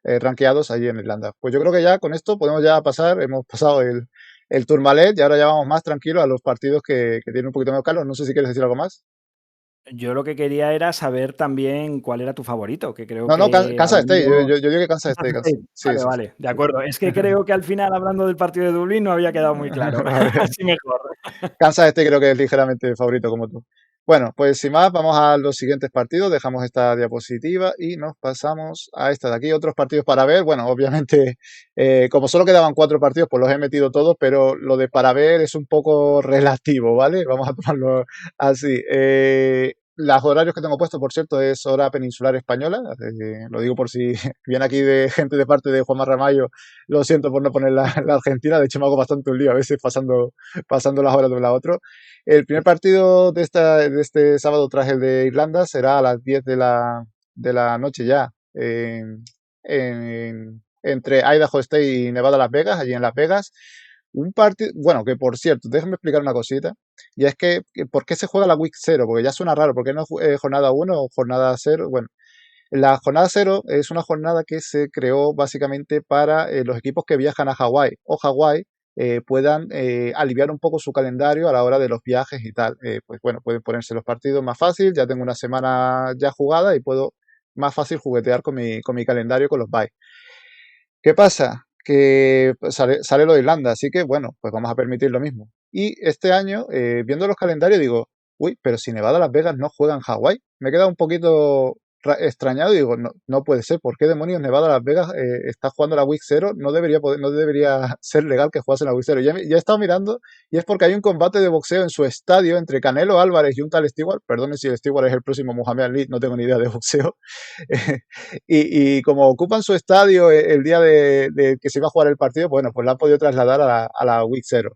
A: rankeados allí en Irlanda. Pues yo creo que ya con esto podemos ya pasar, hemos pasado el Tourmalet y ahora ya vamos más tranquilos a los partidos que tienen un poquito menos. Carlos, no sé si quieres decir algo más.
B: Yo lo que quería era saber también cuál era tu favorito, que creo
A: No, no,
B: que
A: Kansas State. Yo,
B: hablando...
A: yo, yo digo que Kansas
B: Kansas
A: State.
B: State.
A: Sí,
B: Vale,
A: sí, sí.
B: vale, de
A: Sí.
B: acuerdo. Es que creo que al final, hablando del partido de Dublín, no había quedado muy claro.
A: Vale.
B: Así mejor.
A: Kansas State creo que es ligeramente favorito como tú. Bueno, pues sin más, vamos a los siguientes partidos. Dejamos esta diapositiva y nos pasamos a esta de aquí. Otros partidos para ver. Bueno, obviamente, como solo quedaban 4 partidos, pues los he metido todos, pero lo de para ver es un poco relativo, ¿vale? Vamos a tomarlo así. Los horarios que tengo puesto, por cierto, es hora peninsular española. Lo digo por si viene aquí de gente de parte de Juanma Ramallo. Lo siento por no poner la Argentina. De hecho, me hago bastante un lío a veces pasando las horas de un lado a otro. El primer partido de este sábado tras el de Irlanda será a las 10 de la noche ya, entre Idaho State y Nevada Las Vegas, allí en Las Vegas. Un partido, bueno, que por cierto, déjame explicar una cosita, y es que ¿por qué se juega la Week 0? Porque ya suena raro, ¿por qué no jornada 1 o jornada 0? Bueno, la jornada 0 es una jornada que se creó básicamente para los equipos que viajan a Hawái o Hawái puedan aliviar un poco su calendario a la hora de los viajes y tal. Pues bueno, pueden ponerse los partidos más fácil, ya tengo una semana ya jugada y puedo más fácil juguetear con mi calendario con los bye. ¿Qué pasa? Que pues, sale lo de Irlanda, así que bueno, pues vamos a permitir lo mismo. Y este año, viendo los calendarios, digo, uy, pero si Nevada Las Vegas no juega en Hawái. Me he quedado un poquito extrañado y digo, no, no puede ser, ¿por qué demonios Nevada Las Vegas está jugando la Week 0? No debería ser legal que jugase en la Week 0. Ya he estado mirando y es porque hay un combate de boxeo en su estadio entre Canelo Álvarez y un tal Stewart. Perdone si el Stewart es el próximo Muhammad Ali, no tengo ni idea de boxeo. Y como ocupan su estadio el día de que se iba a jugar el partido, bueno, pues la han podido trasladar a la Week 0.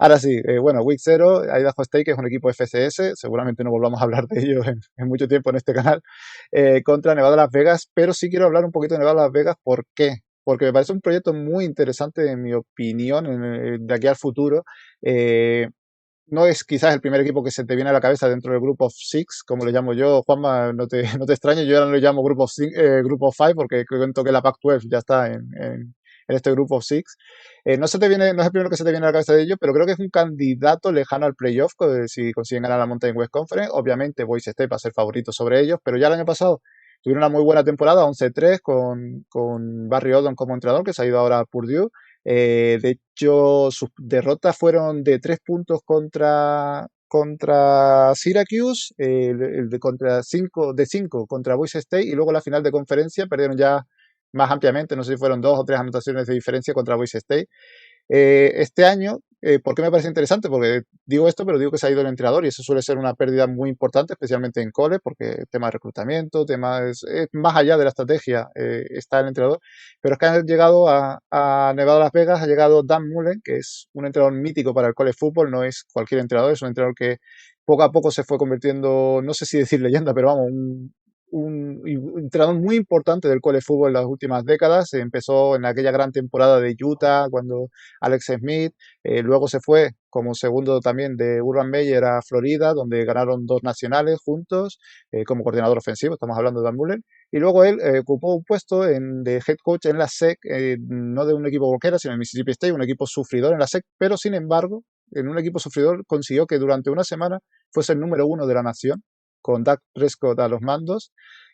A: Ahora sí, bueno, Week 0, Idaho State, que es un equipo FCS, seguramente no volvamos a hablar de ellos en mucho tiempo en este canal, contra Nevada Las Vegas, pero sí quiero hablar un poquito de Nevada Las Vegas. ¿Por qué? Porque me parece un proyecto muy interesante, en mi opinión, de aquí al futuro. Eh, no es quizás el primer equipo que se te viene a la cabeza dentro del Group of Six, como le llamo yo. Juanma, no te extrañes, yo ahora lo llamo Group of Five porque cuento que la Pac-12 ya está en este Group of Six. No es el primero que se te viene a la cabeza de ellos, pero creo que es un candidato lejano al playoff si consiguen ganar la Mountain West Conference. Obviamente Boise State va a ser favorito sobre ellos, pero ya el año pasado tuvieron una muy buena temporada, 11-3 con Barry Odom como entrenador, que se ha ido ahora a Purdue. De hecho, sus derrotas fueron de 3 puntos contra Syracuse, contra 5 contra Boise State, y luego la final de conferencia perdieron ya más ampliamente, no sé si fueron 2 o 3 anotaciones de diferencia contra Boise State. Este año, ¿por qué me parece interesante? Porque digo esto, pero digo que se ha ido el entrenador y eso suele ser una pérdida muy importante, especialmente en cole, porque tema de reclutamiento, temas más allá de la estrategia, está el entrenador. Pero es que han llegado a Nevada, Las Vegas, ha llegado Dan Mullen, que es un entrenador mítico para el college fútbol, no es cualquier entrenador, es un entrenador que poco a poco se fue convirtiendo, no sé si decir leyenda, pero vamos, un entrenador muy importante del college fútbol en las últimas décadas. Empezó en aquella gran temporada de Utah cuando Alex Smith, luego se fue como segundo también de Urban Meyer a Florida, donde ganaron 2 nacionales juntos como coordinador ofensivo, estamos hablando de Dan Mullen, y luego él ocupó un puesto de head coach en la SEC, no de un equipo boquera, sino en Mississippi State, un equipo sufridor en la SEC, pero sin embargo, en un equipo sufridor consiguió que durante una semana fuese el número 1 de la nación, con Dak Prescott a los mandos.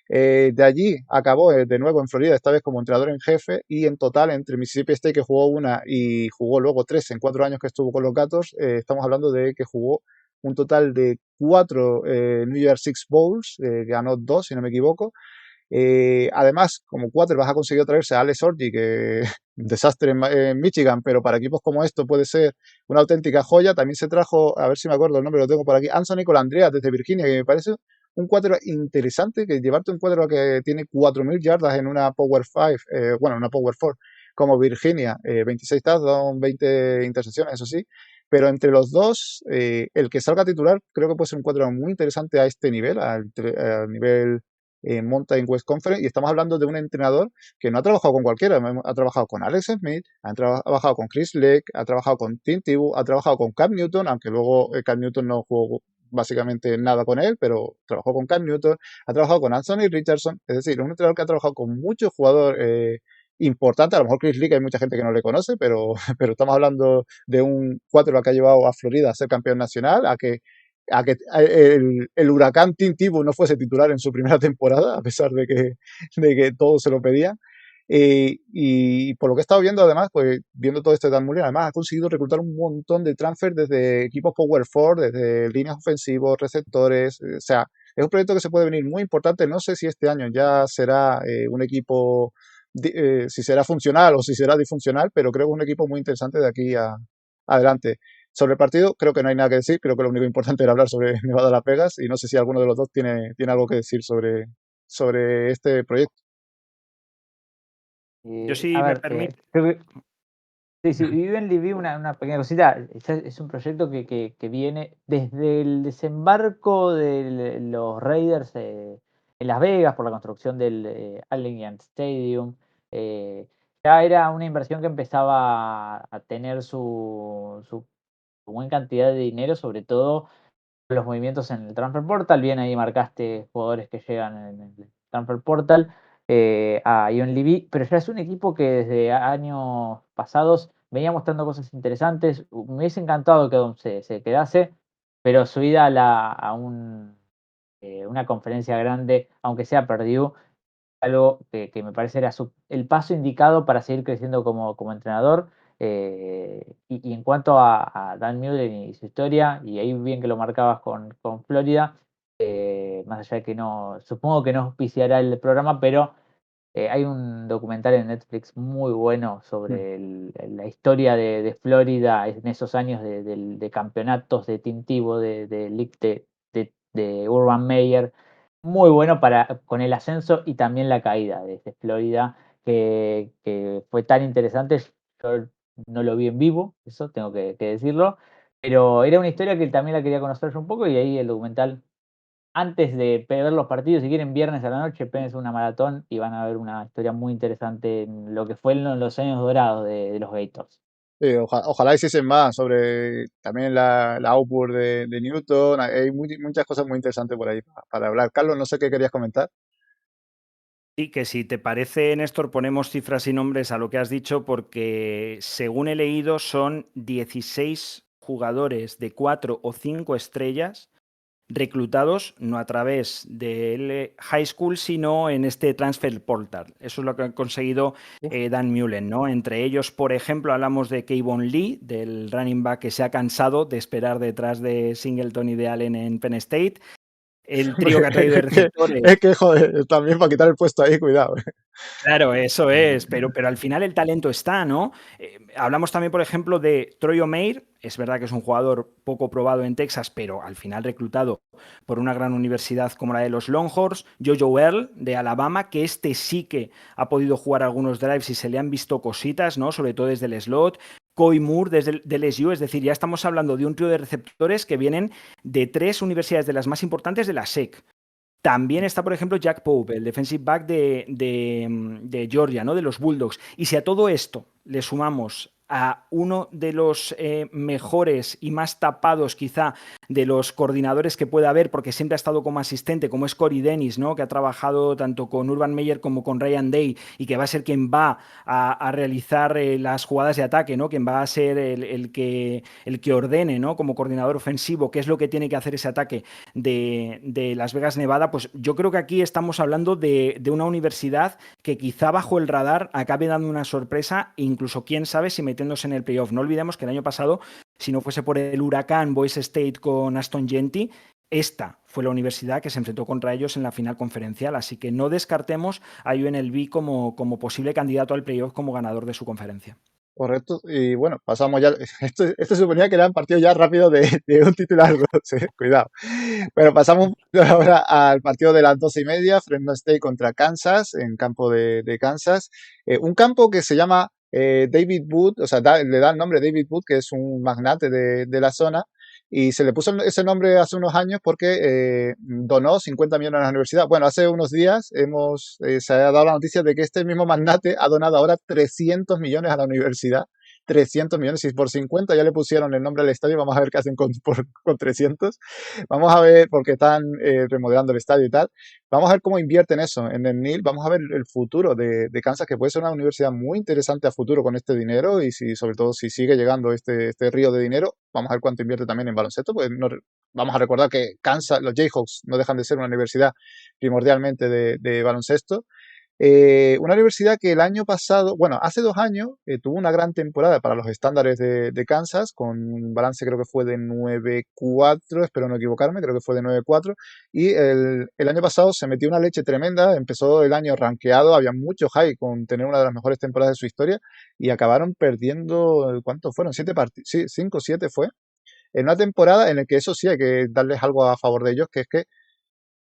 A: De allí acabó de nuevo en Florida, esta vez como entrenador en jefe, y en total entre Mississippi State, que jugó una, y jugó luego 3 en 4 años que estuvo con los Gatos, estamos hablando de que jugó un total de 4 New Year's Six Bowls, ganó 2 si no me equivoco. Además, como quarterback ha conseguido traerse a Alex Orji, que un desastre en Michigan, pero para equipos como esto puede ser una auténtica joya. También se trajo, a ver si me acuerdo el nombre, lo tengo por aquí, Anthony Colandrea desde Virginia, que me parece un quarterback interesante, que llevarte un quarterback que tiene 4.000 yardas en una Power 5, bueno, una Power 4, como Virginia, 26 touchdowns, 20 intercepciones, eso sí. Pero entre los dos, el que salga titular creo que puede ser un quarterback muy interesante a este nivel, al nivel en Mountain West Conference, y estamos hablando de un entrenador que no ha trabajado con cualquiera, ha trabajado con Alex Smith, ha trabajado con Chris Leck, ha trabajado con Tim Tebow, ha trabajado con Cam Newton, aunque luego Cam Newton no jugó básicamente nada con él, pero trabajó con Cam Newton, ha trabajado con Anthony Richardson, es decir, es un entrenador que ha trabajado con muchos jugadores importantes, a lo mejor Chris Leck hay mucha gente que no le conoce, pero, pero estamos hablando de un quarterback que ha llevado a Florida a ser campeón nacional, a que el huracán Tim Tebow no fuese titular en su primera temporada, a pesar de que todos se lo pedían. Y por lo que he estado viendo, además, pues viendo todo esto de Dan Mullen, además ha conseguido reclutar un montón de transfers desde equipos Power 4, desde líneas ofensivos, receptores. O sea, es un proyecto que se puede venir muy importante. No sé si este año ya será un equipo, si será funcional o si será disfuncional, pero creo que es un equipo muy interesante de aquí adelante. Sobre el partido, creo que no hay nada que decir. Creo que lo único importante era hablar sobre Nevada Las Vegas y no sé si alguno de los dos tiene algo que decir sobre este proyecto.
B: Yo
C: A
B: sí me
C: ver,
B: permite.
C: creo que sí, Vivenly vi una pequeña cosita. Es un proyecto que viene desde el desembarco de los Raiders en Las Vegas por la construcción del Allegiant Stadium. Ya era una inversión que empezaba a tener su buena cantidad de dinero, sobre todo los movimientos en el Transfer Portal. Bien, ahí marcaste jugadores que llegan en el Transfer Portal a Ion Levy, pero ya es un equipo que desde años pasados venía mostrando cosas interesantes. Me hubiese encantado que Odom se quedase, pero su ida una conferencia grande, aunque sea Purdue, algo que me parece era el paso indicado para seguir creciendo como entrenador. Y en cuanto a Dan Mullen y su historia, y ahí bien que lo marcabas con Florida, más allá de que no, supongo que no auspiciará el programa, pero hay un documental en Netflix muy bueno
A: Mm.
C: sobre la historia de Florida en esos años de campeonatos de Tim Tebow, de League de Urban Meyer. Muy bueno con el ascenso y también la caída de Florida, que fue tan interesante. Yo no lo vi en vivo, eso tengo que decirlo, pero era una historia que también la quería conocer yo un poco y ahí el documental antes de ver los partidos, si quieren viernes a la noche, péguense una maratón y van a ver una historia muy interesante en lo que fue en los años dorados de los Gators.
A: Sí, ojalá hiciesen más sobre también la output de Newton. Hay muchas cosas muy interesantes por ahí para hablar. Carlos, no sé qué querías comentar.
B: Sí, que si te parece, Néstor, ponemos cifras y nombres a lo que has dicho, porque según he leído son 16 jugadores de 4 o 5 estrellas reclutados no a través del high school, sino en este transfer portal. Eso es lo que ha conseguido Dan Mullen, ¿no? Entre ellos, por ejemplo, hablamos de Kayvon Lee, del running back que se ha cansado de esperar detrás de Singleton y de Allen en Penn State. el trío que ha
A: Hombre,
B: traído de receptores.
A: joder, también para quitar el puesto ahí, cuidado.
B: Claro, eso es, pero al final el talento está, ¿no? Hablamos también, por ejemplo, de Troy O'Meara, es verdad que es un jugador poco probado en Texas, pero al final reclutado por una gran universidad como la de los Longhorns, Jojo Earl de Alabama, que este sí que ha podido jugar algunos drives y se le han visto cositas, ¿no? Sobre todo desde el slot. Coy Moore desde el LSU, es decir, ya estamos hablando de un trío de receptores que vienen de 3 universidades de las más importantes de la SEC. También está, por ejemplo, Jack Pope, el defensive back de Georgia, ¿no? De los Bulldogs. Y si a todo esto le sumamos a uno de los mejores y más tapados quizá de los coordinadores que pueda haber, porque siempre ha estado como asistente, como es Corey Dennis, ¿no? Que ha trabajado tanto con Urban Meyer como con Ryan Day y que va a ser quien va a realizar las jugadas de ataque, ¿no? Quien va a ser el que ordene, ¿no? Como coordinador ofensivo, qué es lo que tiene que hacer ese ataque de Las Vegas, Nevada, pues yo creo que aquí estamos hablando de una universidad que quizá bajo el radar acabe dando una sorpresa e incluso quién sabe si metiéndose en el playoff. No olvidemos que el año pasado, si no fuese por el huracán Boise State con Aston Genty, esta fue la universidad que se enfrentó contra ellos en la final conferencial, así que no descartemos a UNLV como posible candidato al playoff como ganador de su conferencia.
A: Correcto. Y bueno, pasamos ya. Esto suponía que eran partidos ya rápidos de un titular, sí, cuidado. Pero pasamos ahora al partido de las 12:30, Fresno State contra Kansas, en campo de Kansas. Un campo que se llama David Wood, o sea, le da el nombre David Wood, que es un magnate de la zona, y se le puso ese nombre hace unos años porque donó 50 millones a la universidad. Bueno, hace unos días se ha dado la noticia de que este mismo magnate ha donado ahora 300 millones a la universidad. 300 millones, y por 50 ya le pusieron el nombre al estadio, vamos a ver qué hacen con 300. Vamos a ver, porque están remodelando el estadio y tal. Vamos a ver cómo invierten eso en el NIL. Vamos a ver el futuro de Kansas, que puede ser una universidad muy interesante a futuro con este dinero y sobre todo si sigue llegando este río de dinero, vamos a ver cuánto invierte también en baloncesto. Pues vamos a recordar que Kansas, los Jayhawks, no dejan de ser una universidad primordialmente de baloncesto. Una universidad que el año pasado, bueno, hace 2 años, tuvo una gran temporada para los estándares de Kansas, con un balance creo que fue de 9-4, espero no equivocarme, creo que fue de 9-4, y el año pasado se metió una leche tremenda, empezó el año rankeado, había mucho hype con tener una de las mejores temporadas de su historia, y acabaron perdiendo, ¿cuántos fueron? 7 partidos, sí, 5 o 7 fue, en una temporada en la que eso sí hay que darles algo a favor de ellos, que es que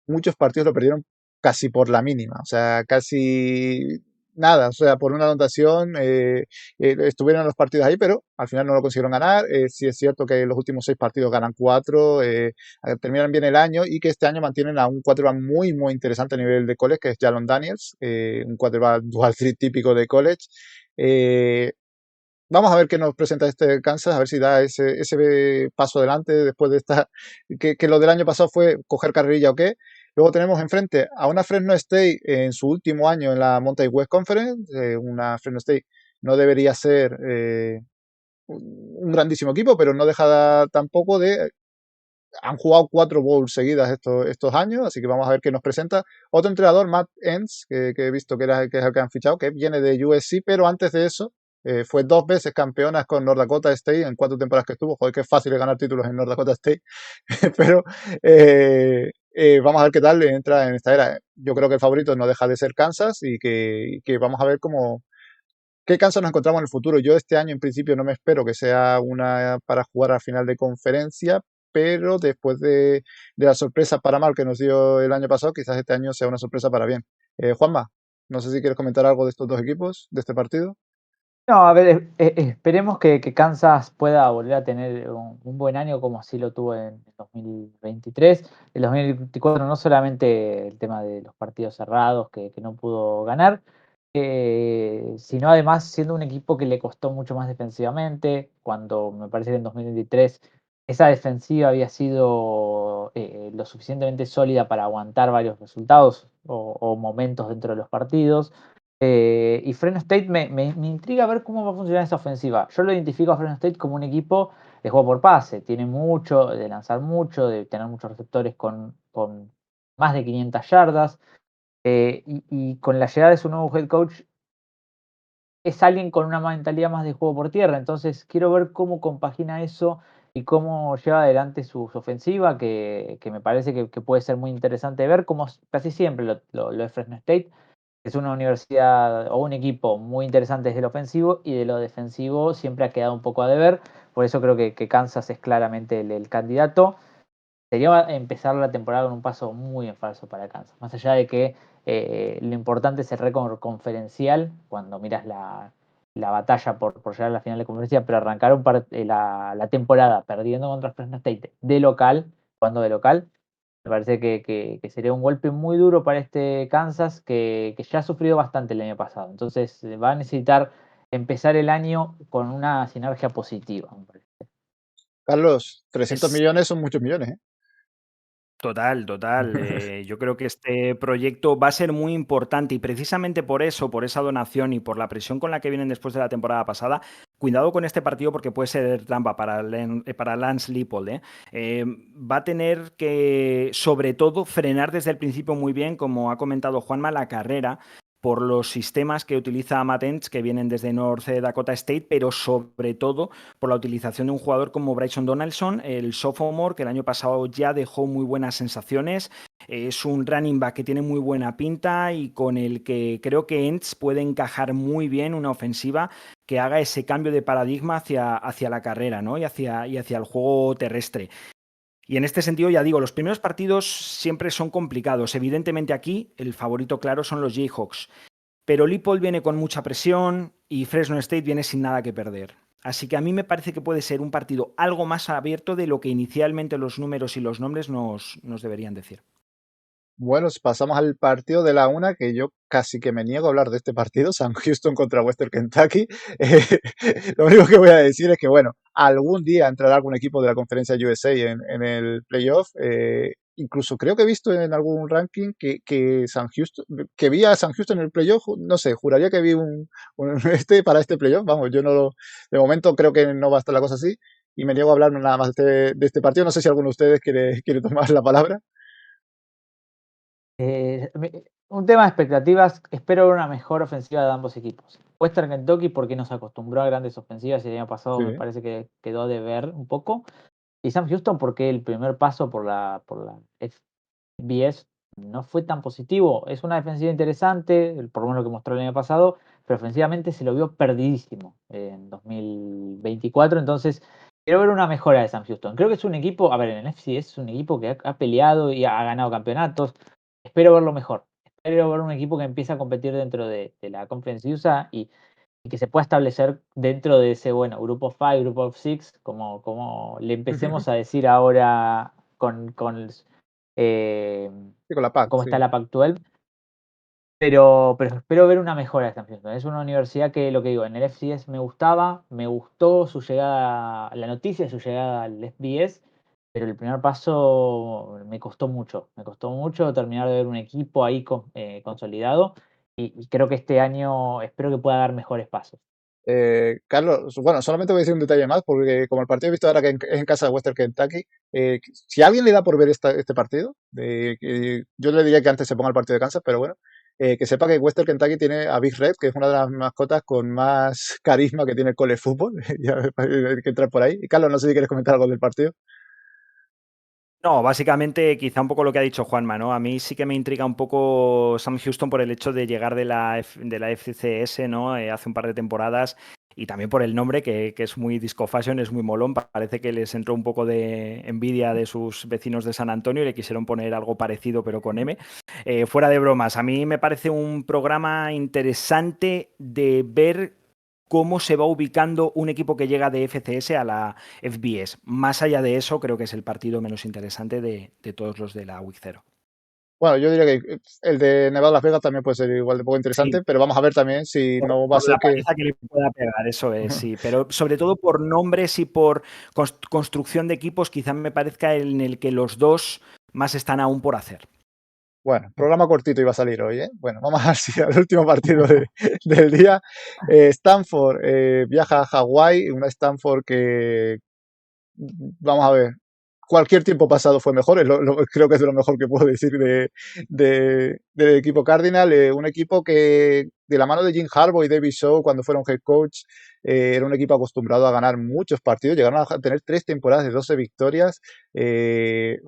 A: muchos partidos lo perdieron casi por la mínima, o sea, casi nada, o sea, por una anotación estuvieron los partidos ahí, pero al final no lo consiguieron ganar. Sí es cierto que los últimos 6 partidos ganan 4, terminan bien el año y que este año mantienen a un quarterback muy, muy interesante a nivel de college, que es Jalon Daniels, un quarterback dual threat típico de college. Eh, Vamos a ver qué nos presenta este Kansas, a ver si da ese paso adelante después de que lo del año pasado fue coger carrerilla o qué. Luego tenemos enfrente a una Fresno State en su último año en la Mountain West Conference. Una Fresno State no debería ser un grandísimo equipo, pero no deja tampoco de... Han jugado 4 bowls seguidas estos años, así que vamos a ver qué nos presenta. Otro entrenador, Matt Enns, que he visto que es el que han fichado, que viene de USC, pero antes de eso fue 2 veces campeona con North Dakota State en 4 temporadas que estuvo. Joder, que es fácil ganar títulos en North Dakota State. Pero vamos a ver qué tal entra en esta era. Yo creo que el favorito no deja de ser Kansas y que vamos a ver qué Kansas nos encontramos en el futuro. Yo este año en principio no me espero que sea una para jugar a final de conferencia, pero después de la sorpresa para mal que nos dio el año pasado, quizás este año sea una sorpresa para bien. Juanma, no sé si quieres comentar algo de estos dos equipos, de este partido.
C: No, a ver, esperemos que Kansas pueda volver a tener un buen año como así lo tuvo en 2023. En 2024 no solamente el tema de los partidos cerrados que no pudo ganar, sino además siendo un equipo que le costó mucho más defensivamente, cuando me parece que en 2023 esa defensiva había sido lo suficientemente sólida para aguantar varios resultados o momentos dentro de los partidos. Y Fresno State me intriga ver cómo va a funcionar esa ofensiva. Yo lo identifico a Fresno State como un equipo de juego por pase. Tiene mucho, de lanzar mucho, de tener muchos receptores con más de 500 yardas. Y con la llegada de su nuevo head coach, es alguien con una mentalidad más de juego por tierra. Entonces quiero ver cómo compagina eso y cómo lleva adelante su ofensiva, que me parece que puede ser muy interesante ver, como casi siempre lo de Fresno State. Es una universidad o un equipo muy interesante desde lo ofensivo y de lo defensivo siempre ha quedado un poco a deber. Por eso creo que Kansas es claramente el candidato. Sería empezar la temporada con un paso muy en falso para Kansas. Más allá de que lo importante es el récord conferencial, cuando miras la batalla por llegar a la final de conferencia, pero arrancar la temporada perdiendo contra Fresno State de local, cuando de local, me parece que sería un golpe muy duro para este Kansas que ya ha sufrido bastante el año pasado. Entonces va a necesitar empezar el año con una sinergia positiva, me parece.
A: Carlos, 300
B: Es
A: millones son muchos millones, ¿eh?
B: total, total. Yo creo que este proyecto va a ser muy importante y precisamente por eso, por esa donación y por la presión con la que vienen después de la temporada pasada, cuidado con este partido porque puede ser trampa para Lance Leipold, ¿eh? Va a tener que, sobre todo, frenar desde el principio muy bien, como ha comentado Juanma, la carrera por los sistemas que utiliza Matt Entz, que vienen desde North Dakota State, pero sobre todo por la utilización de un jugador como Bryson Donaldson, el sophomore, que el año pasado ya dejó muy buenas sensaciones. Es un running back que tiene muy buena pinta y con el que creo que Entz puede encajar muy bien una ofensiva que haga ese cambio de paradigma hacia la carrera, ¿no? y hacia el juego terrestre. Y en este sentido, ya digo, los primeros partidos siempre son complicados. Evidentemente aquí el favorito claro son los Jayhawks. Pero Leipold viene con mucha presión y Fresno State viene sin nada que perder. Así que a mí me parece que puede ser un partido algo más abierto de lo que inicialmente los números y los nombres nos deberían decir.
A: Bueno, pasamos al partido de la una, que yo casi que me niego a hablar de este partido, Sam Houston contra Western Kentucky. Eh, lo único que voy a decir es que, bueno, algún día entrará algún equipo de la conferencia USA en el playoff. Incluso creo que he visto en algún ranking que Sam Houston, que vi a Sam Houston en el playoff, no sé, juraría que vi para este playoff. Vamos, yo no lo, de momento creo que no va a estar la cosa así y me niego a hablar nada más de este partido. No sé si alguno de ustedes quiere tomar la palabra.
C: Un tema de expectativas, espero ver una mejor ofensiva de ambos equipos. Western Kentucky porque nos acostumbró a grandes ofensivas y el año pasado me
A: Sí.
C: parece que quedó de ver un poco. Y Sam Houston porque el primer paso por la FBS no fue tan positivo. Es una defensiva interesante, por lo menos lo que mostró el año pasado, pero ofensivamente se lo vio perdidísimo en 2024. Entonces, quiero ver una mejora de Sam Houston. Creo que es un equipo, a ver, en el FCS es un equipo que ha peleado y ha ganado campeonatos. Espero verlo mejor. Espero ver un equipo que empiece a competir dentro de la Conference USA y que se pueda establecer dentro de ese, bueno, Grupo 5, Grupo 6, como le empecemos a decir ahora con eh,
A: Sí, con la PAC,
C: cómo
A: sí.
C: está la Pac-12. Pero espero ver una mejora de esta Houston. Es una universidad que, lo que digo, en el FCS me gustó su llegada, la noticia de su llegada al FBS, pero el primer paso me costó mucho terminar de ver un equipo ahí consolidado y creo que este año espero que pueda dar mejores pasos.
A: Carlos, bueno, solamente voy a decir un detalle más, porque como el partido he visto ahora que es en casa de Western Kentucky, si alguien le da por ver este partido, yo le diría que antes se ponga el partido de Kansas, pero bueno, que sepa que Western Kentucky tiene a Big Red, que es una de las mascotas con más carisma que tiene el college fútbol, ya hay que entrar por ahí. Y Carlos, no sé si quieres comentar algo del partido.
B: No, básicamente quizá un poco lo que ha dicho Juanma, ¿no? A mí sí que me intriga un poco Sam Houston por el hecho de llegar de la FCS, ¿no? Hace un par de temporadas y también por el nombre que es muy disco fashion, es muy molón. Parece que les entró un poco de envidia de sus vecinos de San Antonio y le quisieron poner algo parecido pero con M. Fuera de bromas, a mí me parece un programa interesante de ver cómo se va ubicando un equipo que llega de FCS a la FBS. Más allá de eso, creo que es el partido menos interesante de todos los de la Week 0.
A: Bueno, yo diría que el de Nevada Las Vegas también puede ser igual de poco
B: Sí,
A: interesante, pero vamos a ver también si no va a
B: por
A: ser
B: la
A: que...
B: paliza que le pueda pegar, eso es, sí. Pero sobre todo por nombres y por construcción de equipos, quizá me parezca en el que los dos más están aún por hacer.
A: Bueno, programa cortito iba a salir hoy, ¿eh? Bueno, vamos a ver si al último partido del día. Stanford viaja a Hawái, una Stanford que, vamos a ver, cualquier tiempo pasado fue mejor, creo que es de lo mejor que puedo decir del equipo Cardinal, un equipo que de la mano de Jim Harbaugh y David Shaw cuando fueron head coach, era un equipo acostumbrado a ganar muchos partidos, llegaron a tener 3 temporadas de 12 victorias,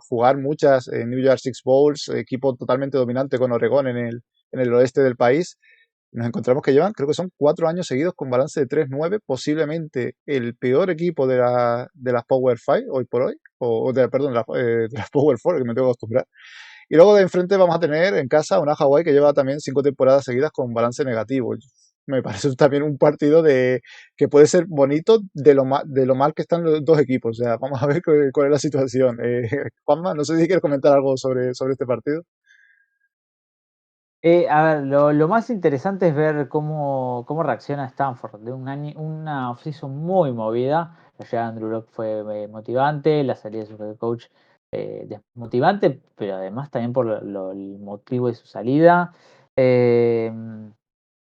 A: jugar muchas New Year's Six Bowls, equipo totalmente dominante con Oregón en el oeste del país. Nos encontramos que llevan, creo que son 4 años seguidos con balance de 3-9, posiblemente el peor equipo de las Power 5 hoy por hoy, perdón, de las Power 4, que me tengo que acostumbrar. Y luego de enfrente vamos a tener en casa una Hawái que lleva también 5 temporadas seguidas con balance negativo. Me parece también un partido que puede ser bonito de lo mal que están los dos equipos. O sea, vamos a ver cuál es la situación. Juanma, no sé si quieres comentar algo sobre este partido.
C: A ver, lo más interesante es ver cómo reacciona Stanford. De una offseason muy movida. La llegada de Andrew Luck fue motivante, la salida de su head coach desmotivante, pero además también por el motivo de su salida.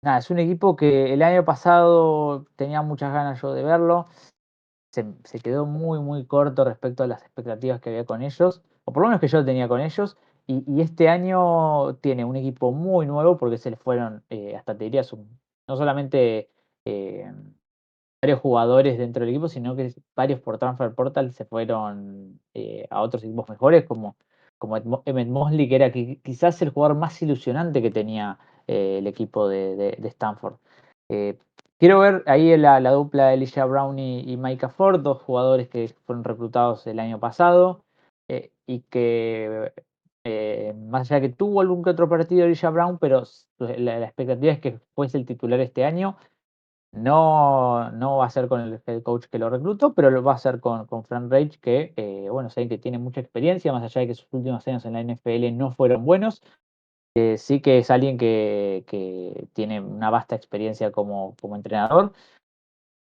C: Nada, es un equipo que el año pasado tenía muchas ganas yo de verlo. Se quedó muy corto respecto a las expectativas que había con ellos, o por lo menos que yo tenía con ellos. Y este año tiene un equipo muy nuevo porque se les fueron, hasta te diría, no solamente eh, varios jugadores dentro del equipo, sino que varios por Transfer Portal se fueron a otros equipos mejores, como Emmett Mosley, que era quizás el jugador más ilusionante que tenía el equipo de Stanford. Eh, Quiero ver ahí la dupla de Elijah Brown y Micah Ford, dos jugadores que fueron reclutados el año pasado y que más allá de que tuvo algún que otro partido Elijah Brown, pero la expectativa es que fuese el titular este año. No va a ser con el head coach que lo reclutó, pero lo va a hacer con Frank Reich, que bueno, saben que tiene mucha experiencia, más allá de que sus últimos años en la NFL no fueron buenos. Sí que es alguien que tiene una vasta experiencia como entrenador.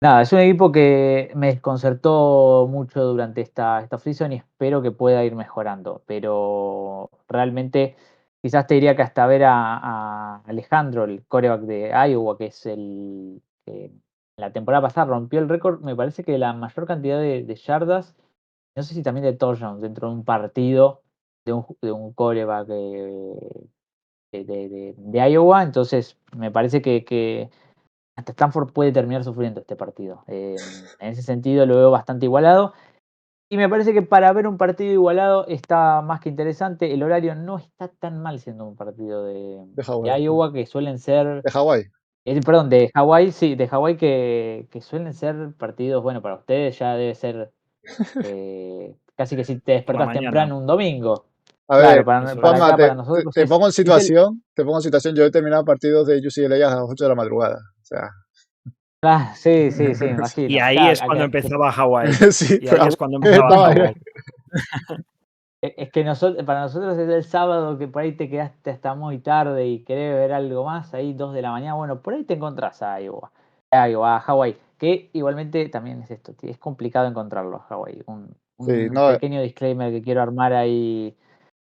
C: Nada, es un equipo que me desconcertó mucho durante esta offseason y espero que pueda ir mejorando. Pero realmente quizás te diría que hasta ver a Alejandro, el quarterback de Iowa, que es el que la temporada pasada rompió el récord, me parece que la mayor cantidad de yardas, no sé si también de touchdowns dentro de un partido de un quarterback de Iowa. Entonces me parece que hasta Stanford puede terminar sufriendo este partido. En ese sentido lo veo bastante igualado. Y me parece que para ver un partido igualado está más que interesante. El horario no está tan mal siendo un partido
A: De
C: de
A: Hawái.
C: Iowa, que suelen ser.
A: De Hawái.
C: Perdón, de Hawái, sí, de Hawái que suelen ser partidos, bueno, para ustedes ya debe ser casi que si te
B: Por la
C: despertás
B: mañana.
C: temprano un domingo.
A: A
C: Claro,
A: ver,
B: Eso
C: para
B: es.
A: Juanma,
C: acá, para nosotros
A: te pongo en
C: es el.
A: situación, yo he terminado partidos de UCLA a las 8 de la madrugada. O sea,
C: Ah, sí, sí, sí, me
B: Y
C: imagino.
B: ahí
C: Claro,
B: es cuando empezaba Hawái.
A: sí,
B: Y
A: pero
B: ahí es cuando empezaba
A: estaba ahí.
B: Hawái.
C: Es que para nosotros es el sábado que por ahí te quedaste hasta muy tarde y querés ver algo más, ahí 2 de la mañana, bueno, por ahí te encontrás a Hawái, que igualmente también es esto, es complicado encontrarlo a Hawái.
A: Sí,
C: Un
A: no,
C: pequeño disclaimer que quiero armar ahí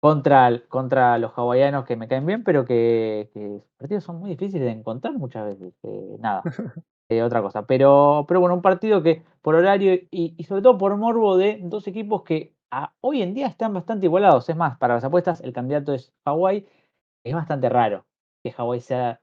C: contra los hawaianos que me caen bien, pero que los partidos son muy difíciles de encontrar muchas veces. Nada, otra cosa. Pero bueno, un partido que por horario y sobre todo por morbo de dos equipos que hoy en día están bastante igualados. Es más, para las apuestas el candidato es Hawái. Es bastante raro que Hawái sea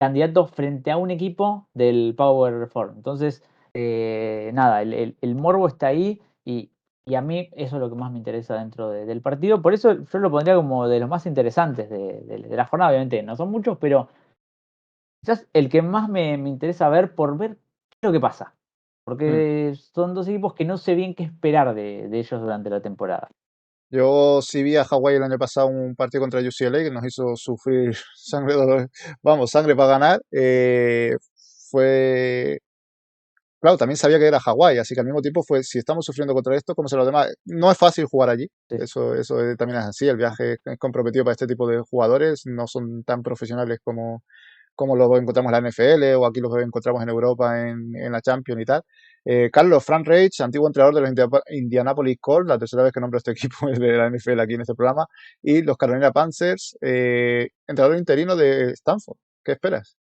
C: candidato frente a un equipo del Power Four. Entonces, nada, el morbo está ahí y a mí eso es lo que más me interesa dentro del partido. Por eso yo lo pondría como de los más interesantes de la jornada. Obviamente no son muchos, pero quizás el que más me interesa ver por ver qué es lo que pasa.
A: mm,
C: Porque son dos equipos que no sé bien qué esperar de ellos durante la temporada.
A: yo sí vi a Hawái el año pasado un partido contra UCLA que nos hizo sufrir sangre, dolor, vamos, sangre para ganar. Fue, claro, también sabía que era Hawái, así que al mismo tiempo fue, si estamos sufriendo contra esto, ¿cómo se los demás? No es fácil jugar allí,
C: Sí.
A: también es así, el viaje es comprometido para este tipo de jugadores, no son tan profesionales como lo encontramos en la NFL o aquí los encontramos en Europa en la Champions y tal. Carlos, Frank Reich, antiguo entrenador de los Indianapolis Colts, la tercera vez que nombro este equipo de la NFL aquí en este programa, y los Carolina Panthers, entrenador interino de Stanford. ¿Qué esperas?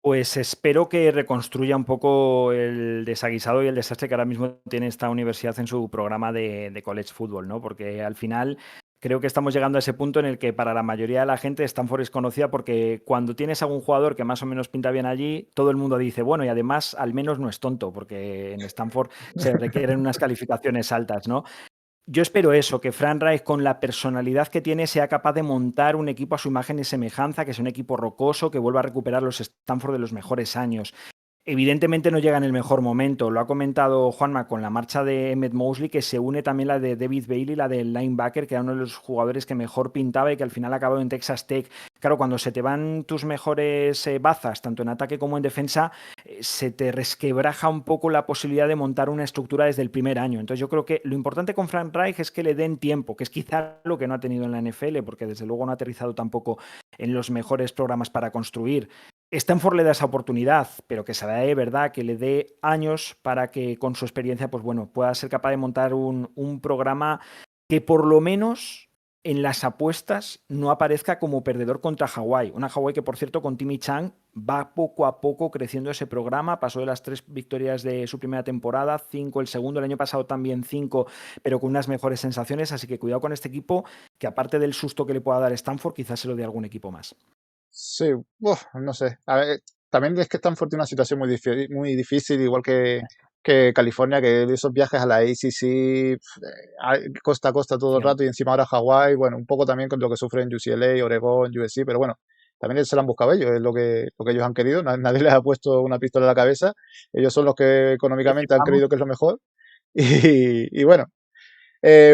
B: Pues espero que reconstruya un poco el desaguisado y el desastre que ahora mismo tiene esta universidad en su programa de college football, ¿no? Porque al final creo que estamos llegando a ese punto en el que para la mayoría de la gente Stanford es conocida porque cuando tienes algún jugador que más o menos pinta bien allí, todo el mundo dice, bueno, y además al menos no es tonto, porque en Stanford se requieren unas calificaciones altas, ¿no? Yo espero eso, que Frank Reich, con la personalidad que tiene, sea capaz de montar un equipo a su imagen y semejanza, que sea un equipo rocoso, que vuelva a recuperar los Stanford de los mejores años. Evidentemente no llega en el mejor momento. Lo ha comentado Juanma con la marcha de Emmett Mosley, que se une también la de David Bailey, la del linebacker, que era uno de los jugadores que mejor pintaba y que al final ha acabado en Texas Tech. Claro, cuando se te van tus mejores bazas, tanto en ataque como en defensa, se te resquebraja un poco la posibilidad de montar una estructura desde el primer año. Entonces yo creo que lo importante con Frank Reich es que le den tiempo, que es quizá lo que no ha tenido en la NFL, porque desde luego no ha aterrizado tampoco en los mejores programas para construir. Stanford le da esa oportunidad, pero que se da de verdad, que le dé años para que con su experiencia, pues bueno, pueda ser capaz de montar un programa que por lo menos en las apuestas no aparezca como perdedor contra Hawái. Una Hawái que, por cierto, con Timmy Chang va poco a poco creciendo ese programa. Pasó de las 3 victorias de su primera temporada, 5 el segundo, el año pasado también 5, pero con unas mejores sensaciones. Así que cuidado con este equipo, que aparte del susto que le pueda dar Stanford, quizás se lo dé algún equipo más.
A: Sí, no sé. A ver, también es que Stanford tiene una situación muy difícil, igual que California, que esos viajes a la ACC, costa a costa todo el
B: Sí.
A: rato, y encima ahora Hawái, bueno, un poco también con lo que sufren UCLA, Oregón, USC, pero bueno, también se lo han buscado ellos, es lo que ellos han querido, nadie les ha puesto una pistola en la cabeza, ellos son los que
C: Sí,
A: económicamente han
C: vamos.
A: creído que es lo mejor, y bueno,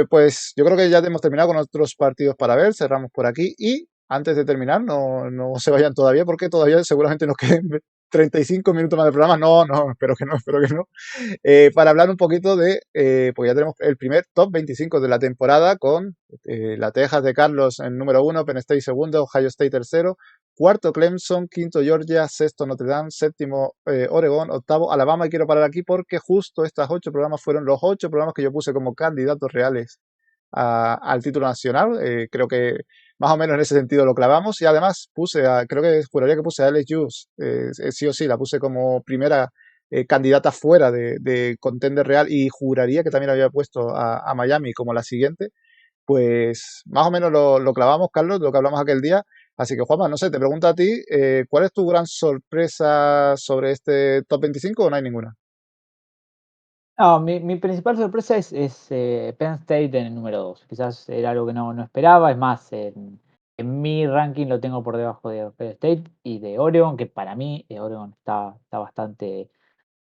A: pues yo creo que ya hemos terminado con nuestros partidos para ver, cerramos por aquí y antes de terminar, no se vayan todavía porque todavía seguramente nos queden 35 minutos más de programa. No, espero que no. Para hablar un poquito pues ya tenemos el primer top 25 de la temporada con la Texas de Carlos en número 1, Penn State segundo, Ohio State tercero, cuarto Clemson, quinto Georgia, sexto Notre Dame, séptimo Oregón, octavo Alabama. Y quiero parar aquí porque justo estos 8 programas fueron los 8 programas que yo puse como candidatos reales al título nacional. Creo que más o menos en ese sentido lo clavamos. Y además creo que juraría que puse a LSU, sí o sí, la puse como primera candidata fuera de contender real, y juraría que también había puesto a Miami como la siguiente. Pues más o menos lo clavamos, Carlos, lo que hablamos aquel día. Así que, Juanma, no sé, te pregunto a ti, ¿cuál es tu gran sorpresa sobre este top 25 o no hay ninguna?
C: No, mi principal sorpresa es Penn State en el número 2. Quizás era algo que no esperaba. Es más, en mi ranking lo tengo por debajo de Penn State y de Oregon, que para mí Oregon está bastante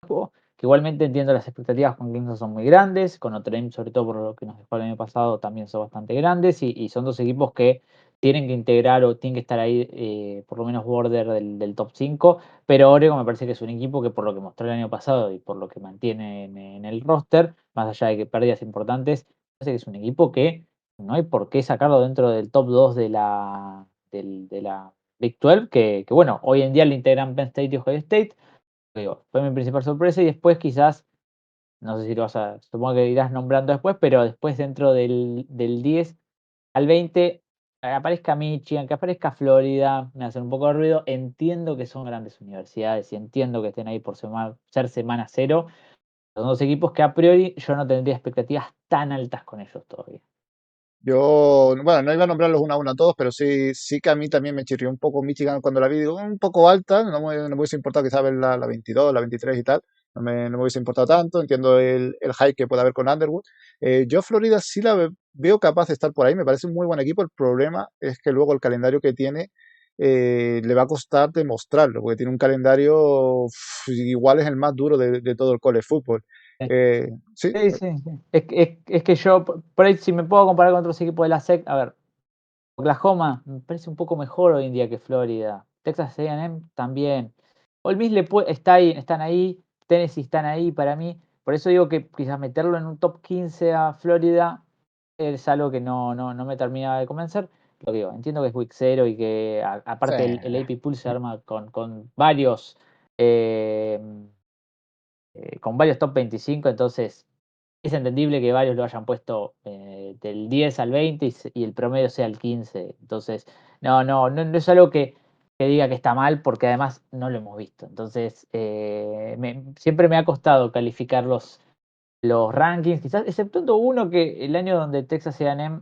C: bajo. Que igualmente entiendo las expectativas con Clemson son muy grandes, con Notre Dame, sobre todo por lo que nos dejó el año pasado, también son bastante grandes y son dos equipos que tienen que integrar o tienen que estar ahí, por lo menos border del top 5. Pero Oregon me parece que es un equipo que por lo que mostró el año pasado y por lo que mantiene en el roster, más allá de que pérdidas importantes, me parece que es un equipo que no hay por qué sacarlo dentro del top 2 de la Big 12, que bueno, hoy en día le integran Penn State y Ohio State. Digo, fue mi principal sorpresa y después quizás, no sé si lo vas a, supongo que irás nombrando después, pero después dentro del 10 al 20 aparezca Michigan, que aparezca Florida, me hacen un poco de ruido. Entiendo que son grandes universidades y entiendo que estén ahí por ser semana cero. Son dos equipos que a priori yo no tendría expectativas tan altas con ellos todavía.
A: Yo, bueno, no iba a nombrarlos uno a uno a todos, pero sí que a mí también me chirrió un poco Michigan cuando la vi. Digo, un poco alta, no me hubiese importado quizás ver la 22, la 23 y tal. No me hubiese importado tanto. Entiendo el hype que puede haber con Underwood. Yo Florida sí veo capaz de estar por ahí. Me parece un muy buen equipo. El problema es que luego el calendario que tiene le va a costar demostrarlo, porque tiene un calendario igual es el más duro de todo el college football. Sí,
C: Sí, sí, sí. Es que yo, por ahí, si me puedo comparar con otros equipos de la SEC, a ver, Oklahoma me parece un poco mejor hoy en día que Florida. Texas A&M también. Ole Miss está ahí, están ahí. Tennessee están ahí para mí. Por eso digo que quizás meterlo en un top 15 a Florida es algo que no me termina de convencer. Lo digo, entiendo que es week 0 y que
A: sí.
C: aparte el AP Pool se arma con varios eh, top 25, entonces es entendible que varios lo hayan puesto del 10 al 20 y el promedio sea el 15. Entonces, no es algo que que diga que está mal, porque además no lo hemos visto. Entonces, siempre me ha costado calificar los rankings, quizás, exceptuando uno que el año donde Texas A&M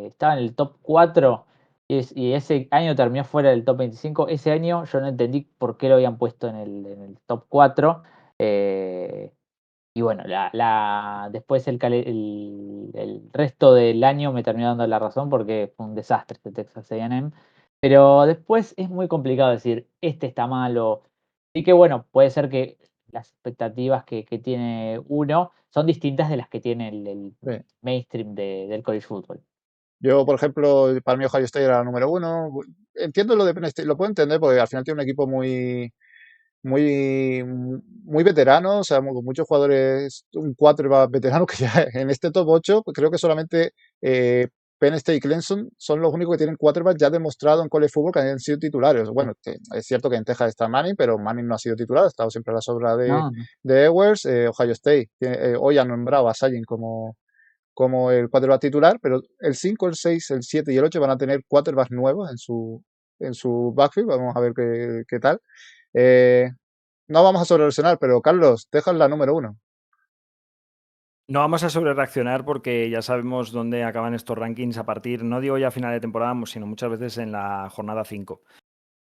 C: estaba en el top 4 y ese año terminó fuera del top 25. Ese año yo no entendí por qué lo habían puesto en el top 4. Y bueno, después el resto del año me terminó dando la razón porque fue un desastre este Texas A&M. Pero después es muy complicado decir, este está malo. Y que bueno, puede ser que las expectativas que tiene uno son distintas de las que tiene el
A: Sí.
C: mainstream del college football.
A: Yo, por ejemplo, para mí Ohio State era la número uno. Entiendo lo de Penn State, lo puedo entender porque al final tiene un equipo muy veterano, o sea, con muchos jugadores, un quarterback veterano que ya en este top 8, pues creo que solamente Penn State y Clemson son los únicos que tienen quarterback ya demostrado en college football que han sido titulares. Bueno, es cierto que en Texas está Manning, pero Manning no ha sido titular, ha estado siempre a la sombra
C: No, no.
A: de Ewers. Ohio State hoy han nombrado a Sajin como el quarterback titular, pero el 5, el 6, el 7 y el 8 van a tener quarterbacks nuevos en su backfield. Vamos a ver qué tal. Eh, no vamos a sobrereaccionar, pero Carlos, dejas la número uno.
B: No vamos a sobrereaccionar porque ya sabemos dónde acaban estos rankings a partir, no digo ya a final de temporada, sino muchas veces en la jornada 5.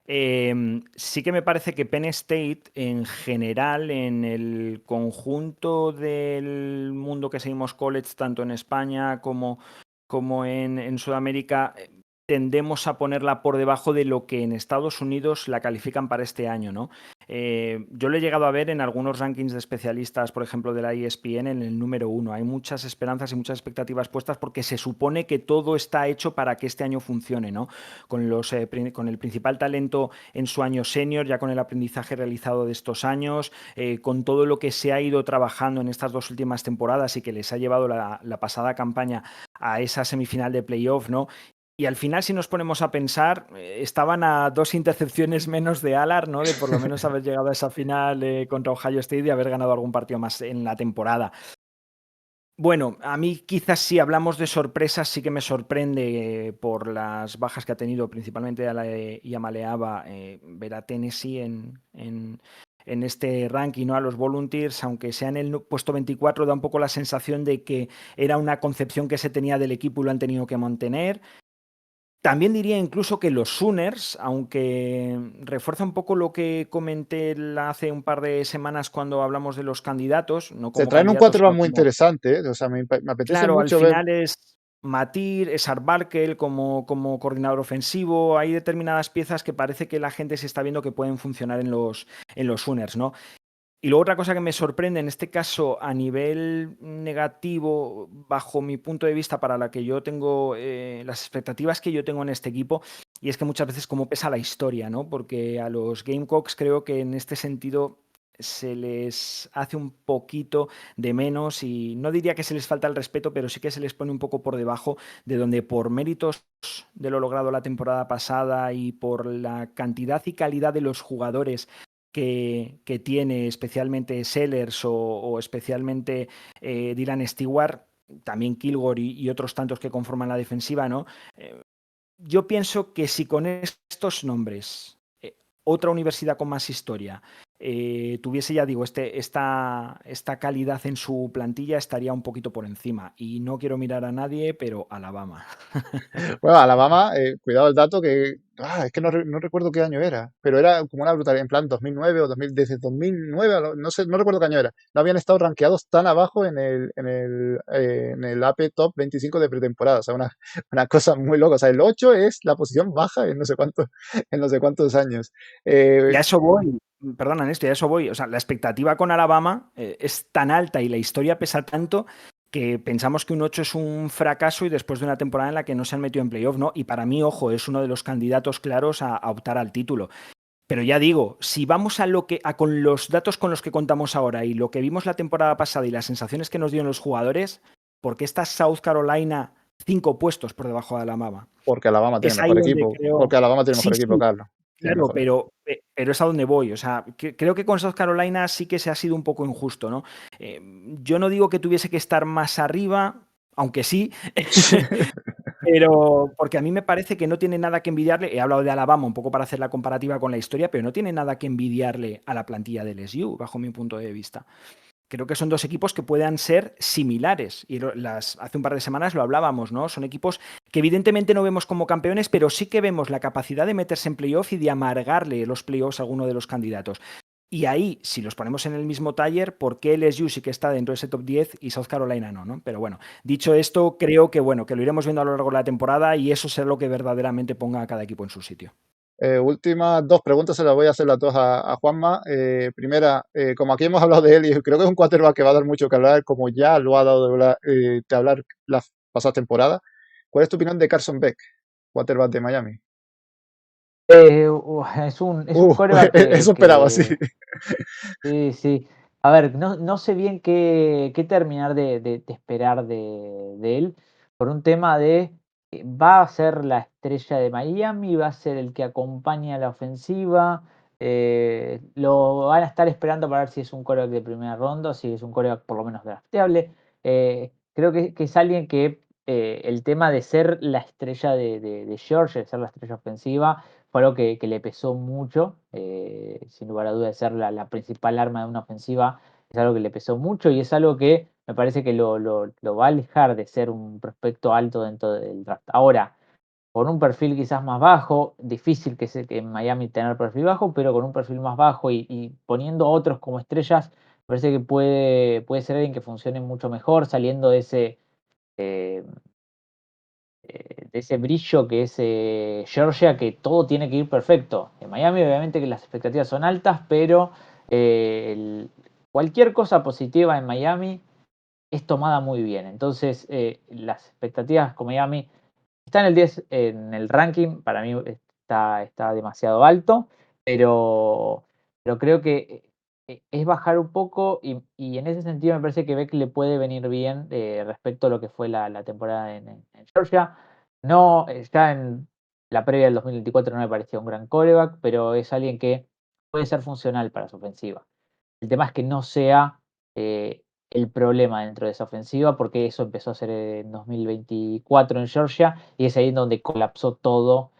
B: Sí que me parece que Penn State en general, en el conjunto del mundo que seguimos college, tanto en España como en Sudamérica, tendemos a ponerla por debajo de lo que en Estados Unidos la califican para este año, ¿no? Yo lo he llegado a ver en algunos rankings de especialistas, por ejemplo, de la ESPN, en el número 1. Hay muchas esperanzas y muchas expectativas puestas porque se supone que todo está hecho para que este año funcione, ¿no? Con el principal talento en su año senior, ya con el aprendizaje realizado de estos años, con todo lo que se ha ido trabajando en estas 2 últimas temporadas y que les ha llevado la pasada campaña a esa semifinal de playoff, ¿no? Y al final, si nos ponemos a pensar, estaban a 2 intercepciones menos de Allard, ¿no? De por lo menos haber llegado a esa final contra Ohio State y haber ganado algún partido más en la temporada. Bueno, a mí quizás si hablamos de sorpresas sí que me sorprende por las bajas que ha tenido principalmente Yamaleava ver a Tennessee en este ranking, ¿no? A los Volunteers, aunque sea en el puesto 24, da un poco la sensación de que era una concepción que se tenía del equipo y lo han tenido que mantener. También diría incluso que los Sooners, aunque refuerza un poco lo que comenté hace un par de semanas cuando hablamos de los candidatos, no
A: Se
B: como
A: traen un
B: candidatos,
A: quarterback
B: sino
A: muy
B: como...
A: interesante, ¿eh? O sea, me apetece
B: Claro, al
A: mucho ver.
B: final es Matir, es Art Barkel como coordinador ofensivo. Hay determinadas piezas que parece que la gente se está viendo que pueden funcionar en los Sooners, ¿no? Y luego otra cosa que me sorprende, en este caso a nivel negativo, bajo mi punto de vista, para la que yo tengo, las expectativas que yo tengo en este equipo, y es que muchas veces cómo pesa la historia, ¿no? Porque a los Gamecocks creo que en este sentido se les hace un poquito de menos y no diría que se les falta el respeto, pero sí que se les pone un poco por debajo de donde por méritos de lo logrado la temporada pasada y por la cantidad y calidad de los jugadores que tiene especialmente Sellers o especialmente Dylan Stewart, también Kilgore y otros tantos que conforman la defensiva, ¿no? Yo pienso que si con estos nombres otra universidad con más historia tuviese, ya digo, esta calidad en su plantilla, estaría un poquito por encima. Y no quiero mirar a nadie, pero Alabama.
A: Bueno, Alabama, cuidado el dato que, es que no recuerdo qué año era, pero era como una brutalidad, en plan 2009 o 2000, desde 2009, no sé, no recuerdo qué año era. No habían estado rankeados tan abajo en el AP Top 25 de pretemporada, o sea, una cosa muy loca. O sea, el 8 es la posición baja en no sé cuántos años.
B: Y a eso voy, perdona, Néstor, a eso voy. O sea, la expectativa con Alabama es tan alta y la historia pesa tanto que pensamos que un 8 es un fracaso y después de una temporada en la que no se han metido en playoff, ¿no? Y para mí, ojo, es uno de los candidatos claros a optar al título. Pero ya digo, si vamos con los datos con los que contamos ahora y lo que vimos la temporada pasada y las sensaciones que nos dieron los jugadores, ¿por qué está South Carolina 5 puestos por debajo de Alabama?
A: Porque Alabama tiene
B: Es ahí
A: mejor
B: donde
A: equipo,
B: creo...
A: porque Alabama tiene
B: Sí,
A: mejor equipo,
B: sí,
A: Carlos. Tiene
B: claro,
A: mejor equipo.
B: pero es a donde voy. O sea, creo que con South Carolina sí que se ha sido un poco injusto, ¿no? Yo no digo que tuviese que estar más arriba, aunque sí, Pero porque a mí me parece que no tiene nada que envidiarle, he hablado de Alabama un poco para hacer la comparativa con la historia, pero no tiene nada que envidiarle a la plantilla del LSU, bajo mi punto de vista. Creo que son dos equipos que puedan ser similares. Y hace un par de semanas lo hablábamos, ¿no? Son equipos que evidentemente no vemos como campeones, pero sí que vemos la capacidad de meterse en playoff y de amargarle los playoffs a alguno de los candidatos. Y ahí, si los ponemos en el mismo taller, ¿por qué LSU sí que está dentro de ese top 10 y South Carolina no? Pero bueno, dicho esto, creo que que lo iremos viendo a lo largo de la temporada y eso será lo que verdaderamente ponga a cada equipo en su sitio.
A: Últimas dos preguntas se las voy a hacer las dos a Juanma. Primera, como aquí hemos hablado de él, y creo que es un quarterback que va a dar mucho que hablar, como ya lo ha dado de hablar las pasadas temporadas. ¿Cuál es tu opinión de Carson Beck, quarterback de Miami?
C: Es un quarterback
A: Eso esperaba, sí.
C: Sí, sí. A ver, no sé bien qué terminar de esperar de él, por un tema de, va a ser la estrella de Miami, va a ser el que acompaña a la ofensiva, lo van a estar esperando para ver si es un quarterback de primera ronda o si es un quarterback por lo menos drafteable. Creo que es alguien que el tema de ser la estrella de Georgia, de ser la estrella ofensiva, fue algo que le pesó mucho, sin lugar a dudas, de ser la principal arma de una ofensiva, es algo que le pesó mucho y es algo que me parece que lo va a alejar de ser un prospecto alto dentro del draft. Ahora, con un perfil quizás más bajo, difícil que en Miami tener perfil bajo, pero con un perfil más bajo y poniendo a otros como estrellas, me parece que puede ser alguien que funcione mucho mejor, saliendo eh, de ese brillo que es Georgia, que todo tiene que ir perfecto. En Miami obviamente que las expectativas son altas, pero cualquier cosa positiva en Miami es tomada muy bien. Entonces las expectativas con Miami está en el 10 en el ranking, para mí está demasiado alto, pero creo que es bajar un poco y en ese sentido me parece que Beck le puede venir bien respecto a lo que fue la temporada en Georgia. No, ya en la previa del 2024 no me parecía un gran quarterback, pero es alguien que puede ser funcional para su ofensiva. El tema es que no sea el problema dentro de esa ofensiva, porque eso empezó a ser en 2024 en Georgia y es ahí en donde colapsó todo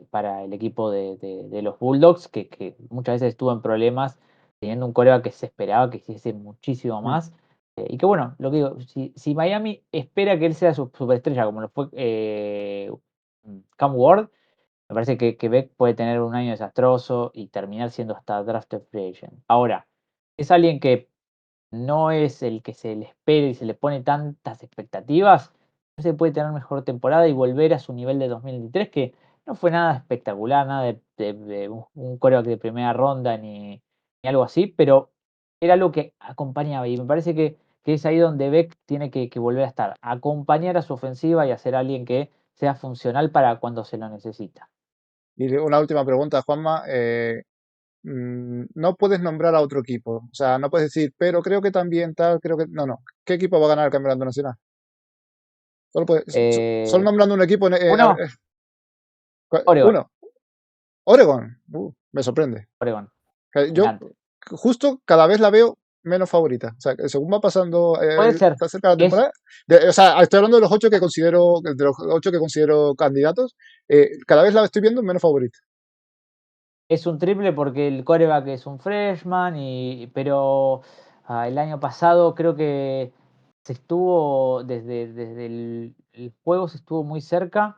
C: para el equipo de los Bulldogs, que muchas veces estuvo en problemas teniendo un quarterback que se esperaba que hiciese muchísimo más. Y que bueno, lo que digo, si Miami espera que él sea su superestrella, como lo fue Cam Ward, me parece que Beck puede tener un año desastroso y terminar siendo hasta drafted free agent. Ahora, es alguien que no es el que se le espera y se le pone tantas expectativas, no se puede tener mejor temporada y volver a su nivel de 2023, que no fue nada espectacular, nada de un quarterback de primera ronda ni algo así, pero era algo que acompañaba y me parece que es ahí donde Beck tiene que volver a estar, acompañar a su ofensiva y hacer alguien que sea funcional para cuando se lo necesita.
A: Y una última pregunta, Juanma. No puedes nombrar a otro equipo. O sea, no puedes decir, pero creo que también tal, creo que. No, no. ¿Qué equipo va a ganar el campeonato nacional? Solo
C: Eh,
A: nombrando un equipo.
C: uno, Oregon,
A: Uno. Oregon. Me sorprende.
C: Oregon, me
A: Yo
C: encanta.
A: justo cada vez la veo menos favorita. O sea, que según va pasando,
C: Puede ser.
A: está cerca de la
C: Es,
A: temporada. O sea, estoy hablando de los ocho que considero candidatos. Cada vez la estoy viendo menos favorita.
C: es un triple porque el quarterback es un freshman, pero el año pasado creo que se estuvo, desde el juego se estuvo muy cerca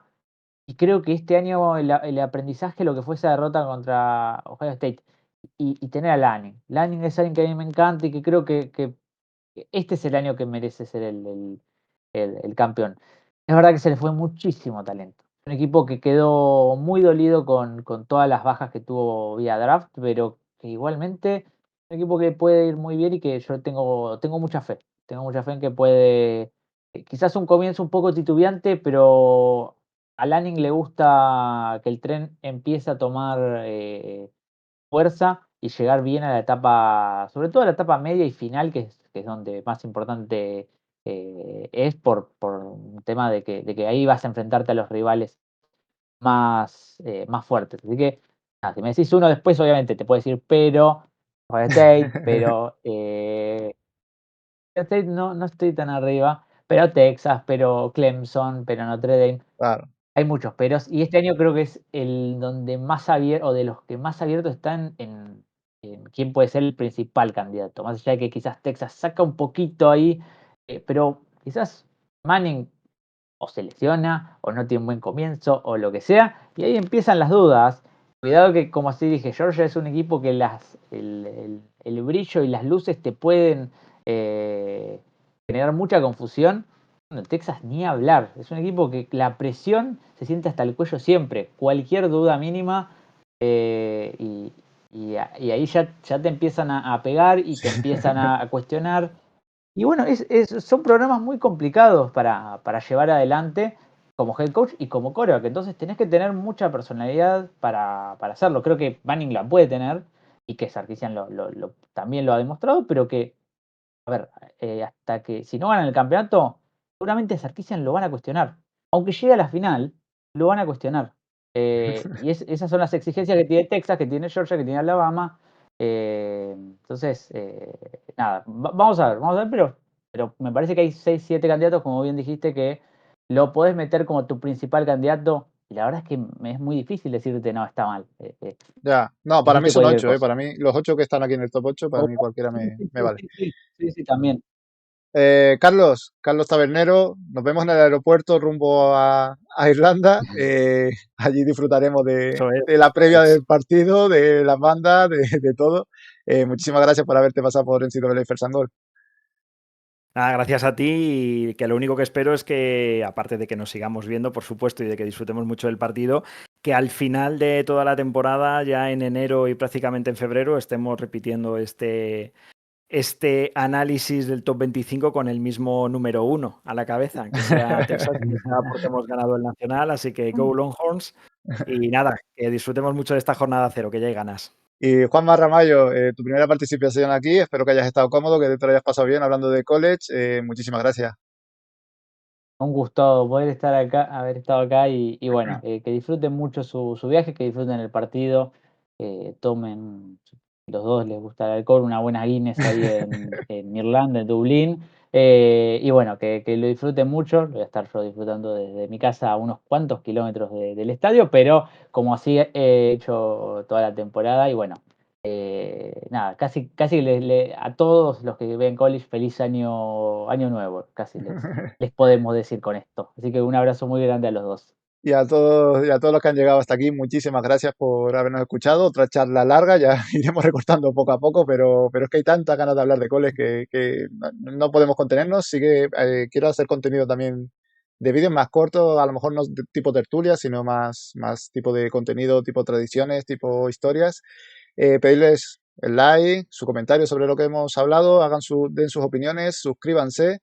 C: y creo que este año el aprendizaje, lo que fue esa derrota contra Ohio State y tener a Lanning. Lanning es alguien que a mí me encanta y que creo que este es el año que merece ser el campeón. Es verdad que se le fue muchísimo talento. Un equipo que quedó muy dolido con todas las bajas que tuvo vía draft, pero que igualmente un equipo que puede ir muy bien y que yo tengo mucha fe. Tengo mucha fe en que puede, quizás un comienzo un poco titubeante, pero a Lanning le gusta que el tren empiece a tomar fuerza y llegar bien a la etapa, sobre todo a la etapa media y final, que es donde más importante es por un tema de que ahí vas a enfrentarte a los rivales más fuertes. Así que, nada, si me decís uno después, obviamente te puedo decir, pero Ohio State, pero Ohio State no estoy tan arriba, pero Texas, pero Clemson, pero Notre Dame.
A: Claro.
C: Hay muchos peros, y este año creo que es el donde más abierto, o de los que más abiertos están en quién puede ser el principal candidato. Más allá de que quizás Texas saca un poquito ahí, pero quizás Manning o se lesiona, o no tiene un buen comienzo, o lo que sea, y ahí empiezan las dudas. Cuidado que, como así dije, Georgia es un equipo que el brillo y las luces te pueden generar mucha confusión. Bueno, Texas ni hablar. Es un equipo que la presión se siente hasta el cuello siempre. Cualquier duda mínima y ahí ya te empiezan a pegar y te empiezan a cuestionar. Y bueno, son programas muy complicados para llevar adelante como head coach y como coreback. Entonces tenés que tener mucha personalidad para hacerlo. Creo que Manning la puede tener y que Sarkisian también lo ha demostrado, pero que, a ver, hasta que si no ganan el campeonato, seguramente Sarkisian lo van a cuestionar. Aunque llegue a la final, lo van a cuestionar. Y esas son las exigencias que tiene Texas, que tiene Georgia, que tiene Alabama. Entonces, nada, vamos a ver, pero me parece que hay 6, 7 candidatos, como bien dijiste, que lo podés meter como tu principal candidato. Y la verdad es que me es muy difícil decirte, no, está mal.
A: Ya, no, para mí
C: Dijiste
A: son
C: cualquier
A: 8,
C: cosa.
A: para mí los 8 que están aquí en el top 8, para mí cualquiera
C: Sí,
A: me vale.
C: sí, también.
A: Carlos Tabernero, nos vemos en el aeropuerto rumbo a Irlanda. Allí disfrutaremos
B: Eso es.
A: de la previa del partido, de las bandas, de todo. Muchísimas gracias por haberte pasado por NCAA First and Goal.
B: Nada, gracias a ti, y que lo único que espero es que, aparte de que nos sigamos viendo, por supuesto, y de que disfrutemos mucho del partido, que al final de toda la temporada, ya en enero y prácticamente en febrero, estemos repitiendo este análisis del top 25 con el mismo número 1 a la cabeza, que sea Texas, que sea porque hemos ganado el Nacional, así que go Longhorns, y nada, que disfrutemos mucho de esta jornada cero, que ya hay ganas.
A: Y Juanma Ramallo, tu primera participación aquí, espero que hayas estado cómodo, que te lo hayas pasado bien hablando de college. Muchísimas gracias.
C: Un gusto poder estar acá, haber estado acá y bueno, que disfruten mucho su viaje, que disfruten el partido, tomen, los dos les gusta el alcohol, una buena Guinness ahí en Irlanda, en Dublín, y bueno, que lo disfruten mucho, lo voy a estar yo disfrutando desde mi casa a unos cuantos kilómetros del estadio, pero como así he hecho toda la temporada y bueno, nada, casi a todos los que ven college, feliz año nuevo, casi les podemos decir con esto. Así que un abrazo muy grande a los dos.
A: Y a todos los que han llegado hasta aquí, muchísimas gracias por habernos escuchado. Otra charla larga, ya iremos recortando poco a poco, pero es que hay tantas ganas de hablar de coles que no podemos contenernos. Sí que quiero hacer contenido también de vídeos más cortos, a lo mejor no de tipo tertulia, sino más tipo de contenido, tipo tradiciones, tipo historias. Pedirles el like, su comentario sobre lo que hemos hablado, den sus opiniones, suscríbanse.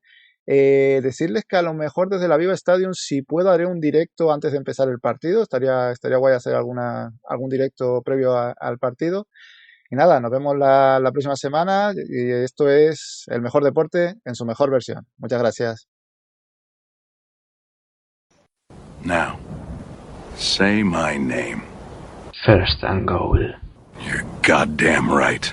A: Decirles que a lo mejor desde la Viva Stadium, si puedo, haré un directo antes de empezar el partido. Estaría guay hacer algún directo previo al partido. Y nada, nos vemos la próxima semana. Y esto es el mejor deporte en su mejor versión. Muchas gracias.
D: Now, say my name.
E: First and Goal.
D: You're goddamn right.